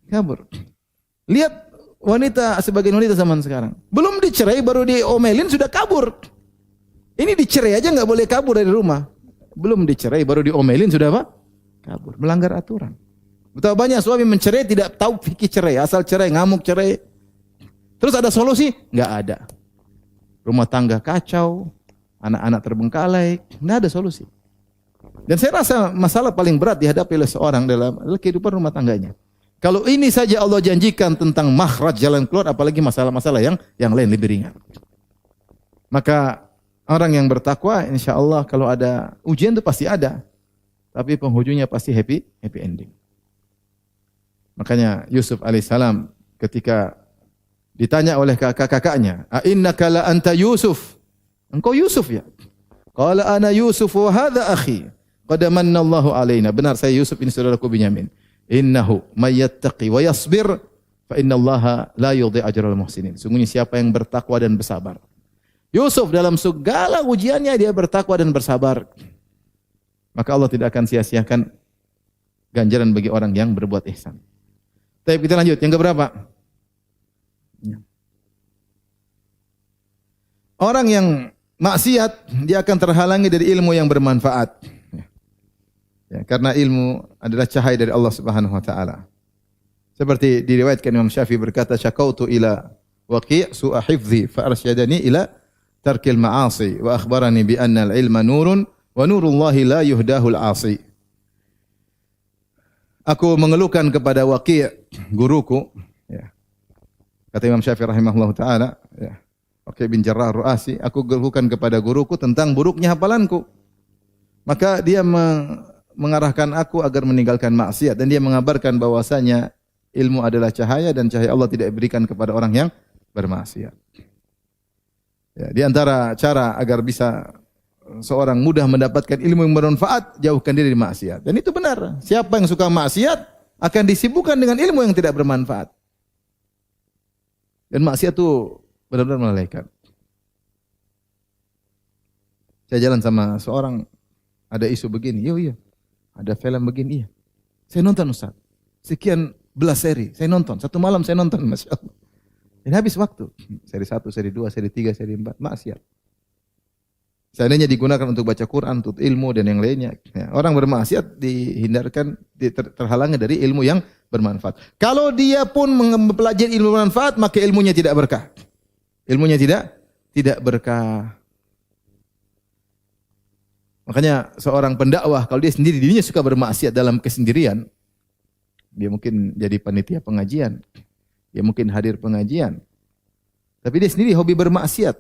Kabur. Lihat wanita, sebagian wanita zaman sekarang. Belum dicerai baru diomelin sudah kabur. Ini dicerai aja enggak boleh kabur dari rumah. Belum dicerai baru diomelin sudah apa? Kabur. Melanggar aturan. Betapa banyak suami mencerai tidak tahu fikih cerai, asal cerai, ngamuk cerai. Terus ada solusi? Enggak ada. Rumah tangga kacau, anak-anak terbengkalai, enggak ada solusi. Dan saya rasa masalah paling berat dihadapi oleh seorang dalam kehidupan rumah tangganya. Kalau ini saja Allah janjikan tentang makhraj, jalan keluar, apalagi masalah-masalah yang lain lebih ringan. Maka orang yang bertakwa, insya Allah kalau ada ujian itu pasti ada, tapi penghujungnya pasti happy ending. Makanya Yusuf alaihissalam ketika ditanya oleh kakak-kakaknya, "A innaka la anta Yusuf?" Engkau Yusuf ya? Qala ana Yusuf wa hadha akhi. Qad manna Allahu alaina. Benar, saya Yusuf, ini saudaraku Binyamin. Innahu may yattaqi wa yasbir fa innallaha la yudhi ajral muhsinin. Sungguhnya siapa yang bertakwa dan bersabar. Yusuf dalam segala ujiannya dia bertakwa dan bersabar. Maka Allah tidak akan sia-siakan ganjaran bagi orang yang berbuat ihsan. Baik, kita lanjut. Yang keberapa? Orang yang maksiat dia akan terhalangi dari ilmu yang bermanfaat. Ya, karena ilmu adalah cahaya dari Allah Subhanahu wa taala. Seperti diriwayatkan Imam Syafi'i berkata, "Syakautu ila Waqi' su'a hifdzi fa arsyadani ila tarkil ma'asi wa akhbarani bi anna al-ilma nurun wa nurullahi la yuhdahul 'asi." Aku mengeluhkan kepada Waqi' guruku, ya. Kata Imam Syafi'i rahimahullah taala, ya. Waqi' bin Jarrah Ru'asi, aku mengeluhkan kepada guruku tentang buruknya hafalanku. Maka dia mengarahkan aku agar meninggalkan maksiat, dan dia mengabarkan bahwasanya ilmu adalah cahaya dan cahaya Allah tidak diberikan kepada orang yang bermaksiat. Ya, di antara cara agar bisa seorang mudah mendapatkan ilmu yang bermanfaat, jauhkan diri dari maksiat. Dan itu benar. Siapa yang suka maksiat akan disibukkan dengan ilmu yang tidak bermanfaat. Dan maksiat itu benar-benar melelahkan. Saya jalan sama seorang, ada isu begini, iya. Ada film begini, iya. Saya nonton Ustaz. Sekian belas seri, saya nonton. Satu malam saya nonton, Masya Allah. Dan habis waktu. Seri 1, seri 2, seri 3, seri 4, maksiat. Seandainya digunakan untuk baca Quran, untuk ilmu dan yang lainnya. Ya, orang bermaksiat dihindarkan, terhalangi dari ilmu yang bermanfaat. Kalau dia pun mempelajari ilmu bermanfaat, maka ilmunya tidak berkah. Ilmunya tidak berkah. Makanya seorang pendakwah, kalau dia sendiri dirinya suka bermaksiat dalam kesendirian, dia mungkin jadi panitia pengajian, dia mungkin hadir pengajian, tapi dia sendiri hobi bermaksiat.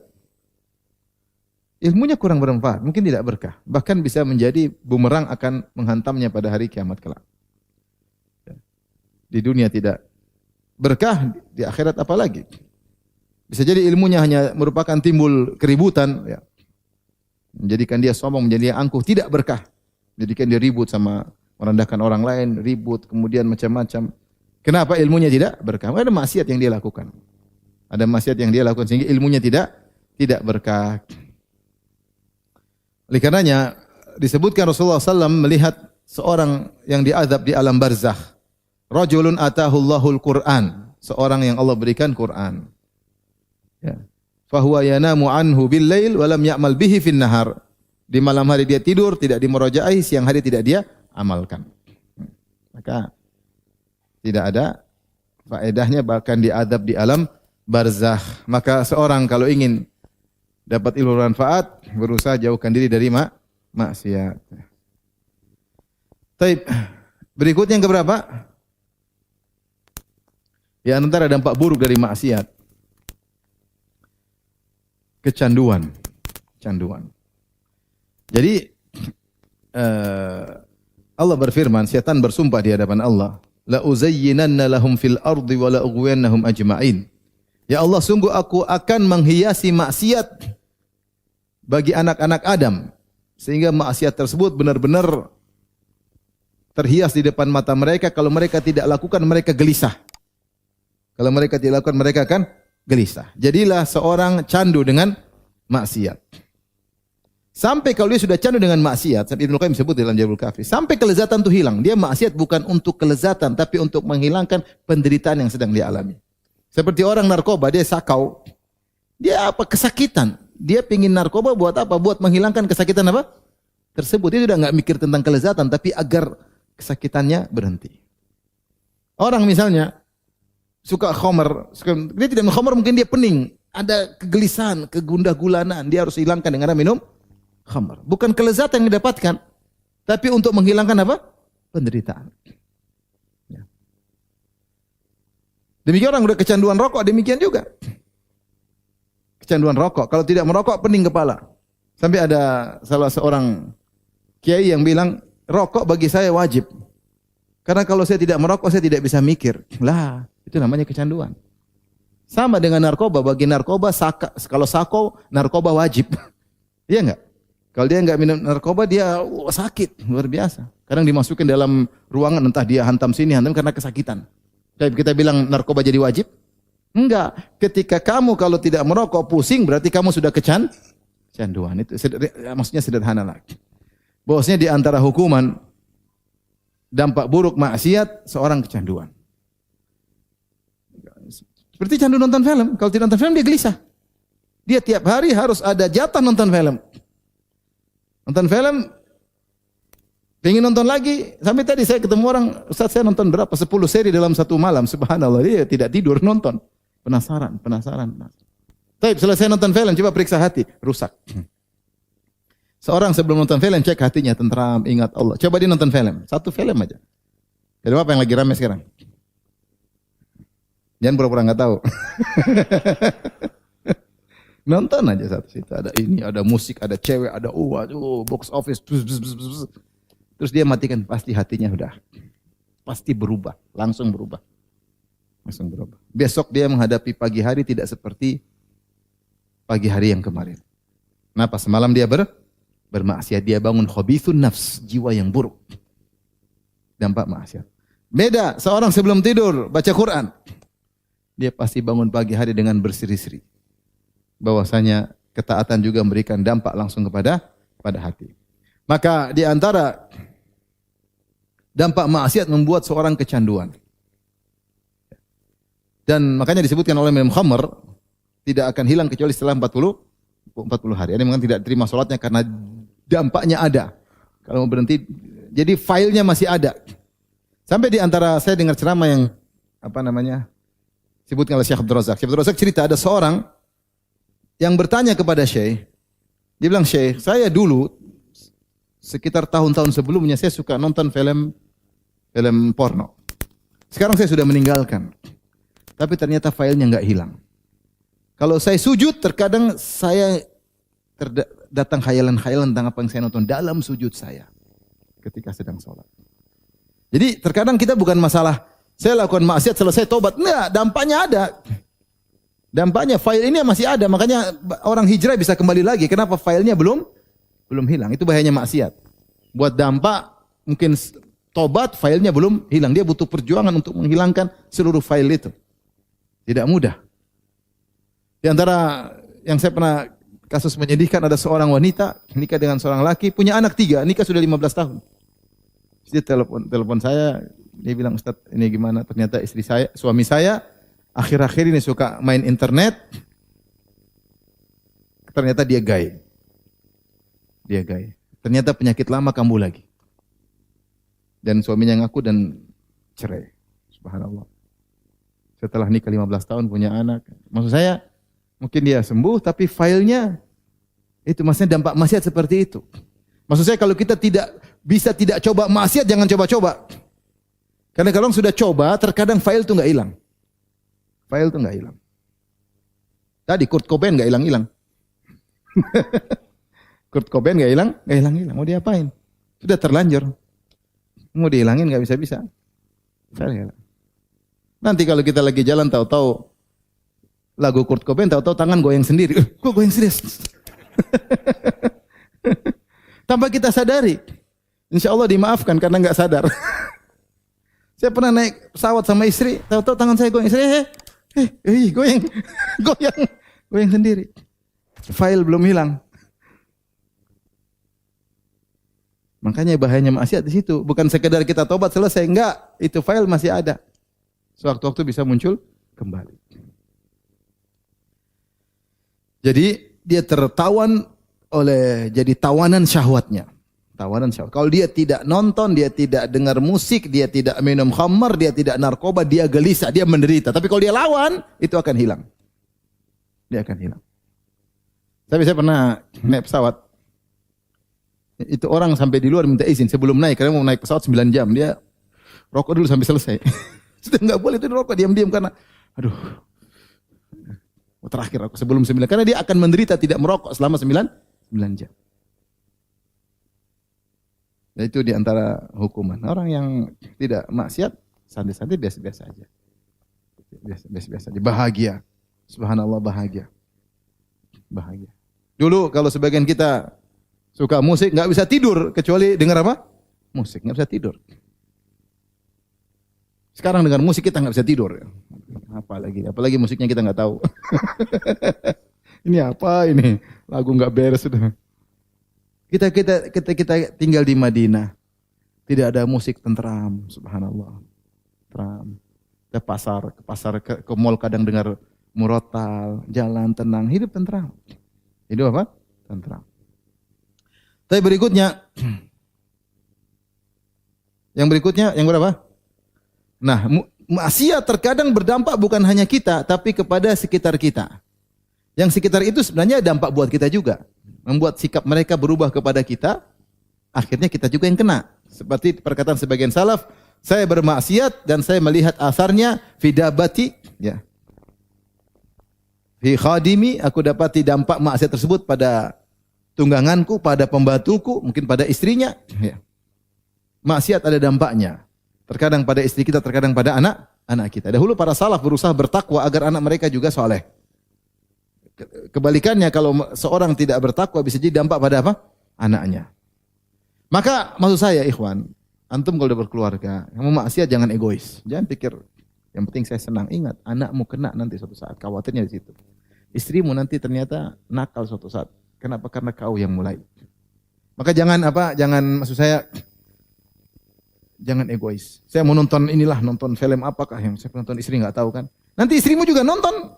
Ilmunya kurang bermanfaat, mungkin tidak berkah. Bahkan bisa menjadi bumerang akan menghantamnya pada hari kiamat kelak. Di dunia tidak berkah, di akhirat apalagi. Bisa jadi ilmunya hanya merupakan timbul keributan, ya. Menjadikan dia sombong, menjadi angkuh, tidak berkah. Menjadikan dia ribut sama merendahkan orang lain, ribut, kemudian macam-macam. Kenapa ilmunya tidak berkah? Ada maksiat yang dia lakukan. Ada maksiat yang dia lakukan sehingga ilmunya tidak berkah. Oleh karenanya disebutkan Rasulullah SAW melihat seorang yang diazab di alam barzakh. Rajulun atahullahul Qur'an, seorang yang Allah berikan Quran. Ya. Fahuwa yanamu anhu bil lail wa lam ya'mal bihi fin nahar. Di malam hari dia tidur, tidak dimurajaai, siang hari tidak dia amalkan. Maka tidak ada faedahnya, bahkan diazab di alam barzakh. Maka seorang kalau ingin dapat ilmu bermanfaat, berusaha jauhkan diri dari maksiat. Baik. Berikutnya yang keberapa? Ya, antara dampak buruk dari maksiat, kecanduan. Jadi Allah berfirman, syaitan bersumpah di hadapan Allah, la uzayyinanna lahum fil ardi wa la ughwiyannahum ajma'in. Ya Allah, sungguh aku akan menghiasi maksiat bagi anak-anak Adam, sehingga maksiat tersebut benar-benar terhias di depan mata mereka. Kalau mereka tidak lakukan, mereka gelisah. Kalau mereka tidak lakukan, mereka akan gelisah. Jadilah seorang candu dengan maksiat. Sampai kalau dia sudah candu dengan maksiat, sampai Ibnu Qayyim sebut dalam Jabul Kafi, sampai kelezatan itu hilang. Dia maksiat bukan untuk kelezatan, tapi untuk menghilangkan penderitaan yang sedang dia alami. Seperti orang narkoba, dia sakau. Dia kesakitan. Dia pingin narkoba buat apa? Buat menghilangkan kesakitan apa? Tersebut. Dia sudah enggak mikir tentang kelezatan, tapi agar kesakitannya berhenti. Orang misalnya suka khamar, dia tidak minum khamar, mungkin dia pening, ada kegelisahan, kegundah gulanaan, dia harus hilangkan dengan minum khamar. Bukan kelezatan yang didapatkan, tapi untuk menghilangkan apa? Penderitaan. Ya. Demikian orang udah kecanduan rokok, demikian juga. Kecanduan rokok, kalau tidak merokok pening kepala. Sampai ada salah seorang kiai yang bilang, rokok bagi saya wajib. Karena kalau saya tidak merokok, saya tidak bisa mikir. Lah, itu namanya kecanduan. Sama dengan narkoba, bagi narkoba, kalau sako, narkoba wajib. Iya enggak? Kalau dia enggak minum narkoba, dia sakit, luar biasa. Kadang dimasukin dalam ruangan, entah dia hantam sini, hantam karena kesakitan. Tapi kita bilang narkoba jadi wajib? Enggak. Ketika kamu kalau tidak merokok pusing, berarti kamu sudah kecanduan. Itu maksudnya sederhana lagi. Bahwasanya di antara hukuman dampak buruk maksiat seorang kecanduan. Seperti candu nonton film. Kalau tidak nonton film dia gelisah. Dia tiap hari harus ada jatah nonton film. Nonton film, pengen nonton lagi. Sampai tadi saya ketemu orang, Ustaz saya nonton berapa? 10 seri dalam satu malam. Subhanallah, dia tidak tidur nonton. Penasaran. Tapi selesai nonton film, coba periksa hati, rusak. Seorang sebelum nonton film cek hatinya tentram, ingat Allah. Coba dia nonton film, satu film aja. Film apa yang lagi rame sekarang? Jangan pura-pura nggak tahu. Nonton aja satu situ. Ada ini, ada musik, ada cewek, ada box office. Terus dia matikan, pasti hatinya udah. Pasti berubah, langsung berubah. Langsung berubah. Besok dia menghadapi pagi hari tidak seperti pagi hari yang kemarin. Kenapa? Semalam dia bermaksiat. Dia bangun khabithun nafs, jiwa yang buruk. Dampak maksiat. Beda, seorang sebelum tidur baca Quran. Dia pasti bangun pagi hari dengan berseri-seri. Bahwasanya ketaatan juga memberikan dampak langsung pada hati. Maka di antara dampak maksiat membuat seorang kecanduan. Dan makanya disebutkan oleh minum khamr tidak akan hilang kecuali setelah 40 hari. Ini memang tidak terima sholatnya karena dampaknya ada. Kalau mau berhenti, jadi filenya masih ada. Sampai di antara saya dengar ceramah yang disebutkan oleh Syekh Abdul Razak. Syekh Abdul Razak cerita ada seorang yang bertanya kepada Syekh. Dia bilang, Syekh, saya dulu sekitar tahun-tahun sebelumnya saya suka nonton film porno. Sekarang saya sudah meninggalkan. Tapi ternyata filenya enggak hilang. Kalau saya sujud, terkadang saya datang khayalan-khayalan tentang apa yang saya nonton dalam sujud saya ketika sedang sholat. Jadi terkadang kita bukan masalah saya lakukan maksiat selesai tobat. Enggak, dampaknya ada. Dampaknya file ini masih ada. Makanya orang hijrah bisa kembali lagi. Kenapa filenya belum hilang? Itu bahayanya maksiat. Buat dampak mungkin tobat filenya belum hilang. Dia butuh perjuangan untuk menghilangkan seluruh file itu. Tidak mudah. Di antara yang saya pernah kasus menyedihkan ada seorang wanita nikah dengan seorang laki, punya anak 3, nikah sudah 15 tahun. Dia telepon saya, dia bilang, Ustaz, ini gimana? Ternyata suami saya akhir-akhir ini suka main internet. Ternyata dia gay. Ternyata penyakit lama kambuh lagi. Dan suaminya ngaku dan cerai. Subhanallah. Setelah nikah 15 tahun punya anak. Maksud saya, mungkin dia sembuh tapi filenya itu maksudnya dampak maksiat seperti itu. Maksud saya kalau kita tidak coba maksiat, jangan coba-coba. Karena kalau sudah coba, terkadang file itu enggak hilang. File itu enggak hilang. Tadi Kurt Cobain enggak hilang-hilang. Kurt Cobain enggak hilang-hilang. Mau diapain? Sudah terlanjur. Mau dihilangin enggak bisa-bisa. File hilang. Nanti kalau kita lagi jalan tahu-tahu lagu Kurt Cobain, tahu-tahu tangan goyang sendiri. Kok goyang sendiri? Tanpa kita sadari. Insya Allah dimaafkan karena enggak sadar. Saya pernah naik pesawat sama istri, tahu-tahu tangan saya goyang. Istri, goyang sendiri. File belum hilang. Makanya bahayanya maksiat di situ. Bukan sekedar kita tobat selesai, enggak. Itu file masih ada. Sewaktu-waktu bisa muncul kembali. Jadi dia tertawan jadi tawanan syahwatnya. Tawanan syahwat. Kalau dia tidak nonton, dia tidak dengar musik, dia tidak minum khamar, dia tidak narkoba, dia gelisah, dia menderita. Tapi kalau dia lawan, itu akan hilang. Dia akan hilang. Tapi saya pernah naik pesawat. Itu orang sampai di luar minta izin sebelum naik. Karena mau naik pesawat 9 jam. Dia rokok dulu sampai selesai. Sudah enggak boleh itu rokok, diam-diam karena terakhir aku sebelum 9. Karena dia akan menderita tidak merokok selama 9 jam. Dan itu di antara hukuman. Orang yang tidak maksiat, santai-santai biasa-biasa aja. Biasa-biasa aja. Bahagia. Subhanallah, bahagia. Bahagia. Dulu kalau sebagian kita suka musik, nggak bisa tidur kecuali dengar apa? Musik, nggak bisa tidur. Sekarang dengar musik kita nggak bisa tidur. Apalagi musiknya kita nggak tahu. Ini apa ini? Lagu nggak beres sudah. Kita tinggal di Madinah, tidak ada musik tentram, subhanallah. Tentram. Ke pasar, ke mall kadang dengar murotal, jalan tenang, hidup tentram. Hidup apa? Tentram. Tapi berikutnya, yang berapa? Nah, maksiat terkadang berdampak bukan hanya kita, tapi kepada sekitar kita. Yang sekitar itu sebenarnya dampak buat kita juga. Membuat sikap mereka berubah kepada kita, akhirnya kita juga yang kena. Seperti perkataan sebagian salaf, saya bermaksiat dan saya melihat asarnya fi dabati, ya. Fi khadimi, aku dapati dampak maksiat tersebut pada tungganganku, pada pembantuku, mungkin pada istrinya, ya. Maksiat ada dampaknya. Terkadang pada istri kita, terkadang pada anak kita. Dahulu para salaf berusaha bertakwa agar anak mereka juga soleh. Kebalikannya, kalau seorang tidak bertakwa bisa jadi dampak pada apa? Anaknya. Maka maksud saya, ikhwan, antum kalau udah berkeluarga, kamu maksiat jangan egois. Jangan pikir yang penting saya senang. Ingat, anakmu kena nanti suatu saat. Khawatirnya di situ. Istrimu nanti ternyata nakal suatu saat. Kenapa? Karena kau yang mulai. Maka jangan maksud saya, jangan egois. Saya mau nonton inilah, nonton film apakah yang saya nonton, istri nggak tahu kan. Nanti istrimu juga nonton.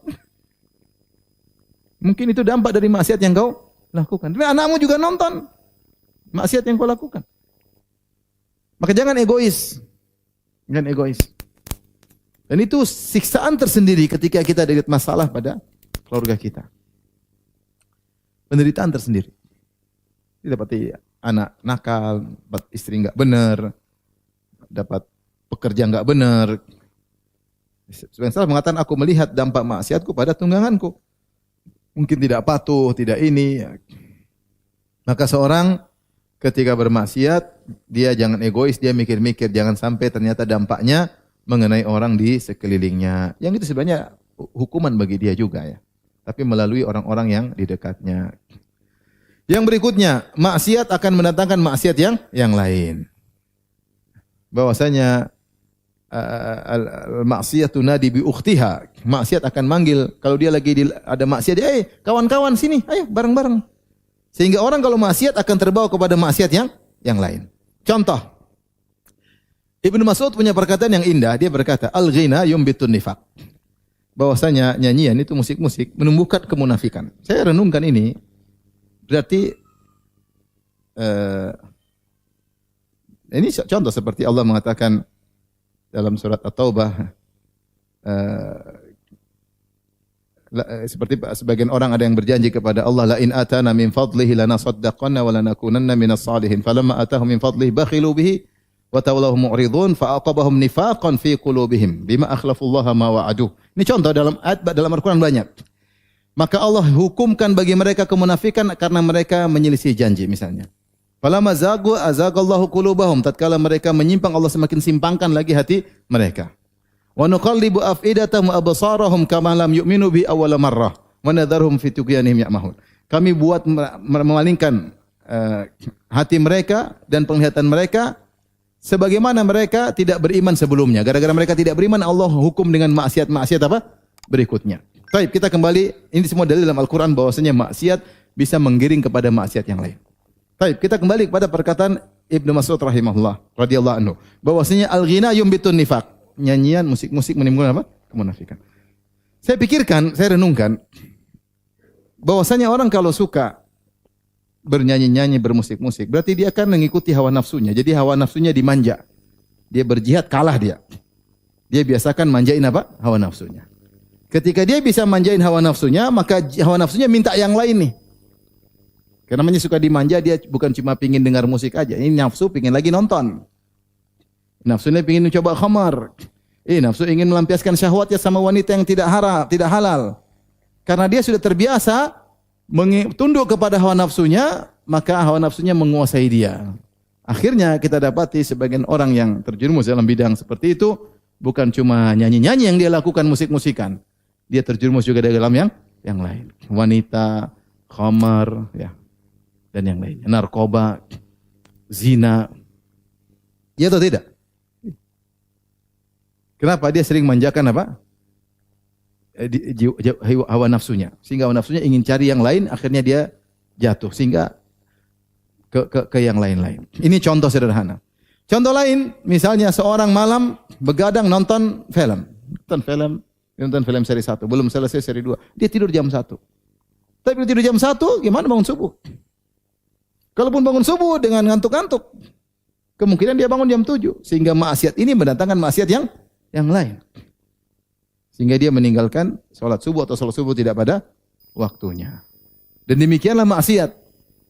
Mungkin itu dampak dari maksiat yang kau lakukan. Tapi anakmu juga nonton maksiat yang kau lakukan. Maka jangan egois. Jangan egois. Dan itu siksaan tersendiri ketika kita ada masalah pada keluarga kita. Penderitaan tersendiri. Didapati anak nakal, dapat istri enggak benar, dapat pekerja enggak benar. Sebenarnya salah mengatakan aku melihat dampak maksiatku pada tungganganku. Mungkin tidak patuh, tidak ini. Maka seorang ketika bermaksiat, dia jangan egois, dia mikir-mikir. Jangan sampai ternyata dampaknya mengenai orang di sekelilingnya. Yang itu sebenarnya hukuman bagi dia juga ya. Tapi melalui orang-orang yang di dekatnya. Yang berikutnya, maksiat akan mendatangkan maksiat yang lain. Bahwasanya al-maksiyatu nadi bi ukhtiha. Maksiat akan manggil kalau dia lagi ada maksiat, kawan-kawan sini, ayo bareng-bareng. Sehingga orang kalau maksiat akan terbawa kepada maksiat yang lain. Contoh, Ibnu Mas'ud punya perkataan yang indah, dia berkata, al-ghina yumbitun nifaq. Bahwasanya nyanyian itu musik-musik menumbuhkan kemunafikan. Saya renungkan ini, berarti ini contoh seperti Allah mengatakan dalam surat At-Taubah, seperti sebagian orang ada yang berjanji kepada Allah, la in atana min fadlihi lanasaddaqanna wa lanakunanna minas salihin falamma atahum min fadlihi bakhilu bihi wa tawallaw mu'ridun fa'aqabahum nifaqan fi qulubihim bima akhlafullaha ma wa'aduh. Ini contoh dalam ayat dalam Al-Qur'an banyak. Maka Allah hukumkan bagi mereka kemunafikan karena mereka menyelisih janji misalnya. Falamma zagu azagallahu qulubahum, tatkala mereka menyimpang Allah semakin simpangkan lagi hati mereka. Wa nuqallibu afidatahum wa absarahum kama lam yu'minu bi awwal marrah wa nadharuhum fi tughyanihim ya'mahun. Kami buat memalingkan hati mereka dan penglihatan mereka sebagaimana mereka tidak beriman sebelumnya. Gara-gara mereka tidak beriman, Allah hukum dengan maksiat-maksiat apa? Berikutnya. Baik, kita kembali, ini semua dalil dalam Al-Qur'an bahwasanya maksiat bisa menggiring kepada maksiat yang lain. Baik, kita kembali kepada perkataan Ibnu Mas'ud rahimahullah radhiyallahu anhu bahwasanya al-ghina yumbitun nifaq. Nyanyian, musik-musik menimbulkan apa? Kemunafikan. Saya pikirkan, saya renungkan bahwasanya orang kalau suka bernyanyi-nyanyi, bermusik-musik, berarti dia akan mengikuti hawa nafsunya. Jadi hawa nafsunya dimanja. Dia berjihad, kalah dia. Dia biasakan manjain apa? Hawa nafsunya. Ketika dia bisa manjain hawa nafsunya, maka hawa nafsunya minta yang lain nih. Karena namanya suka dimanja, dia bukan cuma pingin dengar musik aja. Ini nafsu pingin lagi nonton. Nafsunya pingin mencoba khamar. Nafsu ingin melampiaskan syahwatnya sama wanita yang tidak halal. Karena dia sudah terbiasa tunduk kepada hawa nafsunya, maka hawa nafsunya menguasai dia. Akhirnya kita dapati sebagian orang yang terjerumus dalam bidang seperti itu, bukan cuma nyanyi-nyanyi yang dia lakukan, musik-musikan. Dia terjerumus juga dalam yang lain. Wanita, khamar, ya, dan yang lainnya. Narkoba, zina. Ya atau tidak? Kenapa? Dia sering manjakan apa? Hawa nafsunya. Sehingga hawa nafsunya ingin cari yang lain, akhirnya dia jatuh. Sehingga ke yang lain-lain. Ini contoh sederhana. Contoh lain, misalnya seorang malam begadang nonton film. Nonton film seri 1. Belum selesai seri 2. Dia tidur jam 1. Tapi tidur jam 1, gimana bangun subuh? Kalaupun bangun subuh dengan ngantuk-ngantuk, kemungkinan dia bangun jam 7. Sehingga maksiat ini mendatangkan maksiat yang lain. Sehingga dia meninggalkan sholat subuh atau sholat subuh tidak pada waktunya. Dan demikianlah maksiat.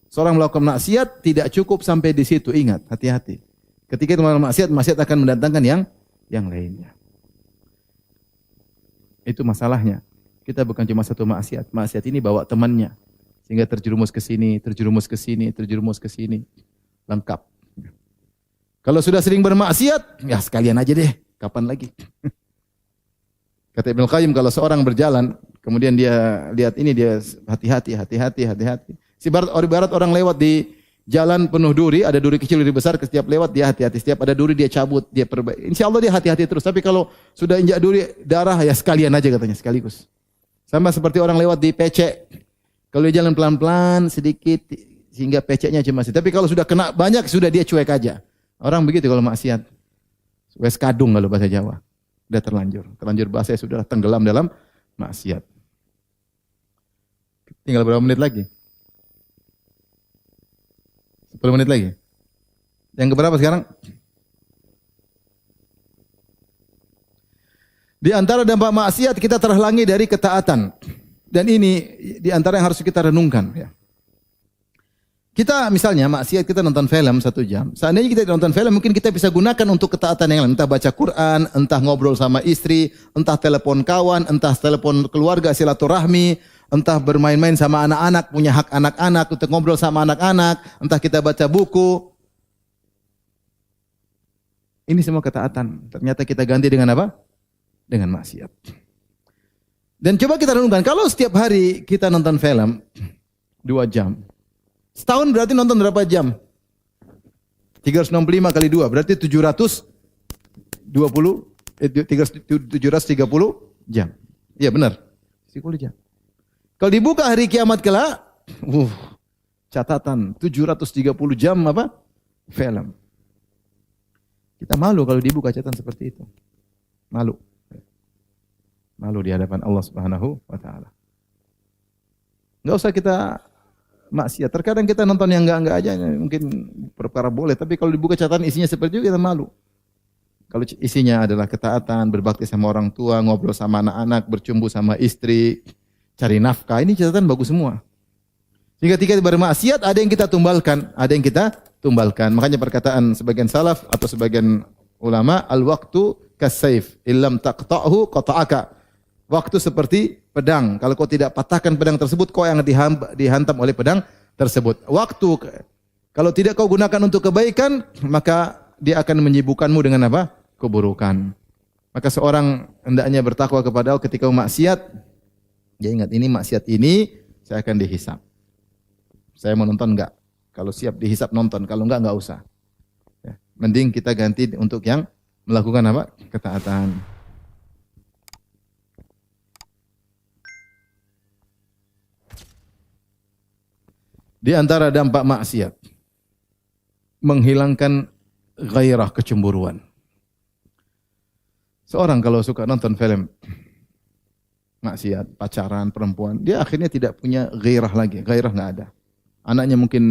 Seorang melakukan maksiat tidak cukup sampai di situ. Ingat, hati-hati. Ketika itu melakukan maksiat, maksiat akan mendatangkan yang lainnya. Itu masalahnya. Kita bukan cuma satu maksiat. Maksiat ini bawa temannya. Sehingga terjerumus ke sini, terjerumus ke sini, terjerumus ke sini. Lengkap. Kalau sudah sering bermaksiat, ya sekalian aja deh. Kapan lagi? Kata Ibnu Qayyim, kalau seorang berjalan, kemudian dia lihat ini, dia hati-hati. Ibarat orang lewat di jalan penuh duri, ada duri kecil, duri besar, setiap lewat dia hati-hati. Setiap ada duri dia cabut, dia perbaiki. Insya Allah dia hati-hati terus. Tapi kalau sudah injak duri darah, ya sekalian aja katanya, sekaligus. Sama seperti orang lewat di pecek. Kalau dia jalan pelan-pelan, sedikit, sehingga peceknya cuma sedikit. Tapi kalau sudah kena banyak, sudah dia cuek aja. Orang begitu kalau maksiat. Wes kadung kalau bahasa Jawa. Sudah terlanjur. Terlanjur bahasa sudah tenggelam dalam maksiat. Tinggal berapa menit lagi? 10 menit lagi. Yang keberapa sekarang? Di antara dampak maksiat kita terhalangi dari ketaatan. Dan ini di antara yang harus kita renungkan. Ya. Kita misalnya maksiat, kita nonton film 1 jam. Seandainya kita nonton film, mungkin kita bisa gunakan untuk ketaatan yang lain. Entah baca Quran, entah ngobrol sama istri, entah telepon kawan, entah telepon keluarga, silaturahmi, entah bermain-main sama anak-anak, punya hak anak-anak, untuk ngobrol sama anak-anak, entah kita baca buku. Ini semua ketaatan. Ternyata kita ganti dengan apa? Dengan maksiat. Dan coba kita renungkan, kalau setiap hari kita nonton film 2 jam, setahun berarti nonton berapa jam? 365 kali 2, berarti 730 jam. Iya benar, 10 jam. Kalau dibuka hari kiamat kelak, catatan 730 jam apa? Film. Kita malu kalau dibuka catatan seperti itu. Malu. Malu di hadapan Allah Subhanahu wa taala. Enggak usah kita maksiat. Terkadang kita nonton yang enggak aja, mungkin perkara boleh, tapi kalau dibuka catatan isinya seperti itu kita malu. Kalau isinya adalah ketaatan, berbakti sama orang tua, ngobrol sama anak-anak, bercumbu sama istri, cari nafkah, ini catatan bagus semua. Sehingga ketika bermaksiat ada yang kita tumbalkan, ada yang kita tumbalkan. Makanya perkataan sebagian salaf atau sebagian ulama, al-waqtu kas-saif, illam taqta'hu qata'aka. Waktu seperti pedang. Kalau kau tidak patahkan pedang tersebut, kau yang dihantam oleh pedang tersebut. Waktu kalau tidak kau gunakan untuk kebaikan, maka dia akan menyibukkanmu dengan apa? Keburukan. Maka seorang hendaknya bertakwa kepada Allah ketika maksiat. Dia ingat ini maksiat ini saya akan dihisap. Saya mau nonton enggak? Kalau siap dihisap nonton, kalau enggak usah. Ya. Mending kita ganti untuk yang melakukan apa? Ketaatan. Di antara dampak maksiat, menghilangkan gairah, kecemburuan. Seorang kalau suka nonton film maksiat, pacaran, perempuan, dia akhirnya tidak punya gairah lagi. Gairah nggak ada. Anaknya mungkin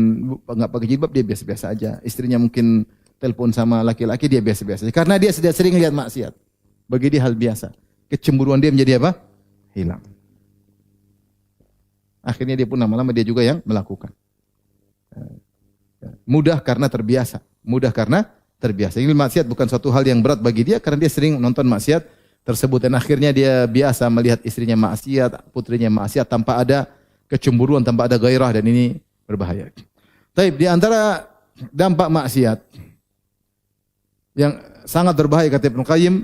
nggak pakai jilbab, dia biasa-biasa aja. Istrinya mungkin telepon sama laki-laki, dia biasa-biasa aja. Karena dia sudah sering lihat maksiat. Bagi dia hal biasa. Kecemburuan dia menjadi apa? Hilang. Akhirnya dia pun lama-lama dia juga yang melakukan. Mudah karena terbiasa. Ini maksiat bukan suatu hal yang berat bagi dia karena dia sering nonton maksiat tersebut dan akhirnya dia biasa melihat istrinya maksiat, putrinya maksiat tanpa ada kecemburuan, tanpa ada gairah dan ini berbahaya. Taib, di antara dampak maksiat yang sangat berbahaya kata Ibnu Qayyim,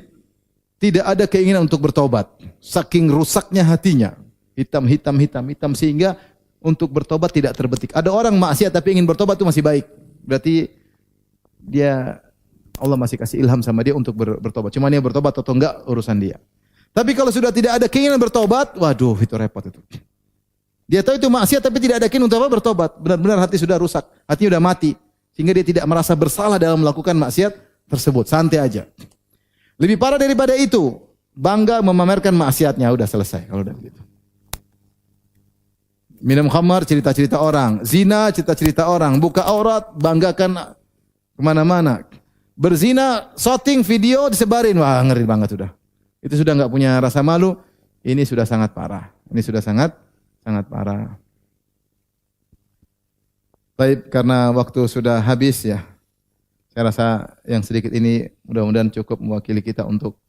tidak ada keinginan untuk bertobat. Saking rusaknya hatinya, hitam sehingga untuk bertobat tidak terbetik. Ada orang maksiat tapi ingin bertobat itu masih baik. Berarti dia Allah masih kasih ilham sama dia untuk bertobat. Cuma dia bertobat atau enggak urusan dia. Tapi kalau sudah tidak ada keinginan bertobat, waduh itu repot itu. Dia tahu itu maksiat tapi tidak ada keinginan untuk bertobat. Benar-benar hati sudah rusak, hatinya sudah mati. Sehingga dia tidak merasa bersalah dalam melakukan maksiat tersebut. Santai aja. Lebih parah daripada itu, bangga memamerkan maksiatnya, udah selesai kalau udah begitu. Minum khamar, cerita-cerita orang. Zina, cerita-cerita orang. Buka aurat, banggakan kemana-mana. Berzina, shooting video, disebarin. Wah, ngeri banget sudah. Itu sudah enggak punya rasa malu. Ini sudah sangat parah. Ini sudah sangat parah. Baik, karena waktu sudah habis ya. Saya rasa yang sedikit ini mudah-mudahan cukup mewakili kita untuk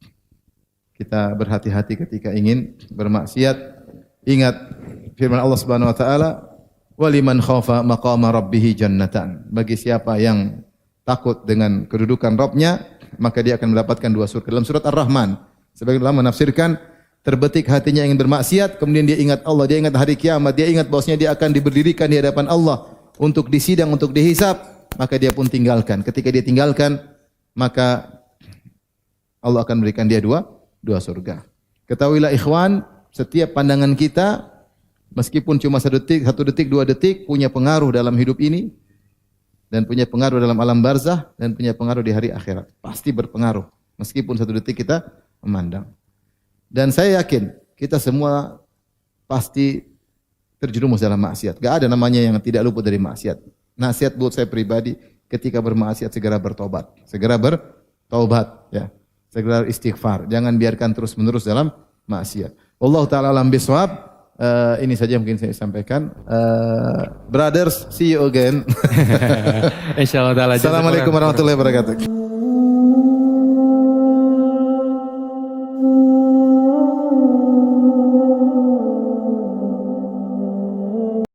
kita berhati-hati ketika ingin bermaksiat. Ingat firman Allah Subhanahu wa taala, "Waliman khafa maqama rabbih jannatan." Bagi siapa yang takut dengan kedudukan Rabbnya, maka dia akan mendapatkan 2 surga. Dalam surat Ar-Rahman, sebagian ulama menafsirkan terbetik hatinya ingin bermaksiat, kemudian dia ingat Allah, dia ingat hari kiamat, dia ingat bahwasanya dia akan diberdirikan di hadapan Allah untuk disidang, untuk dihisab. Maka dia pun tinggalkan. Ketika dia tinggalkan, maka Allah akan berikan dia dua surga. Ketahuilah ikhwan, setiap pandangan kita, meskipun cuma 1 detik, 1 detik, 2 detik, punya pengaruh dalam hidup ini, dan punya pengaruh dalam alam barzah, dan punya pengaruh di hari akhirat. Pasti berpengaruh, meskipun 1 detik kita memandang. Dan saya yakin, kita semua pasti terjerumus dalam maksiat. Gak ada namanya yang tidak luput dari maksiat. Nasihat buat saya pribadi, ketika bermaksiat segera bertobat. Segera bertobat, ya. Segera istighfar. Jangan biarkan terus-menerus dalam maksiat. Wallahu taala alam bisawab. Ini saja yang mungkin saya sampaikan. Brothers, see you again. Insyaallah taala. Assalamualaikum warahmatullahi wabarakatuh.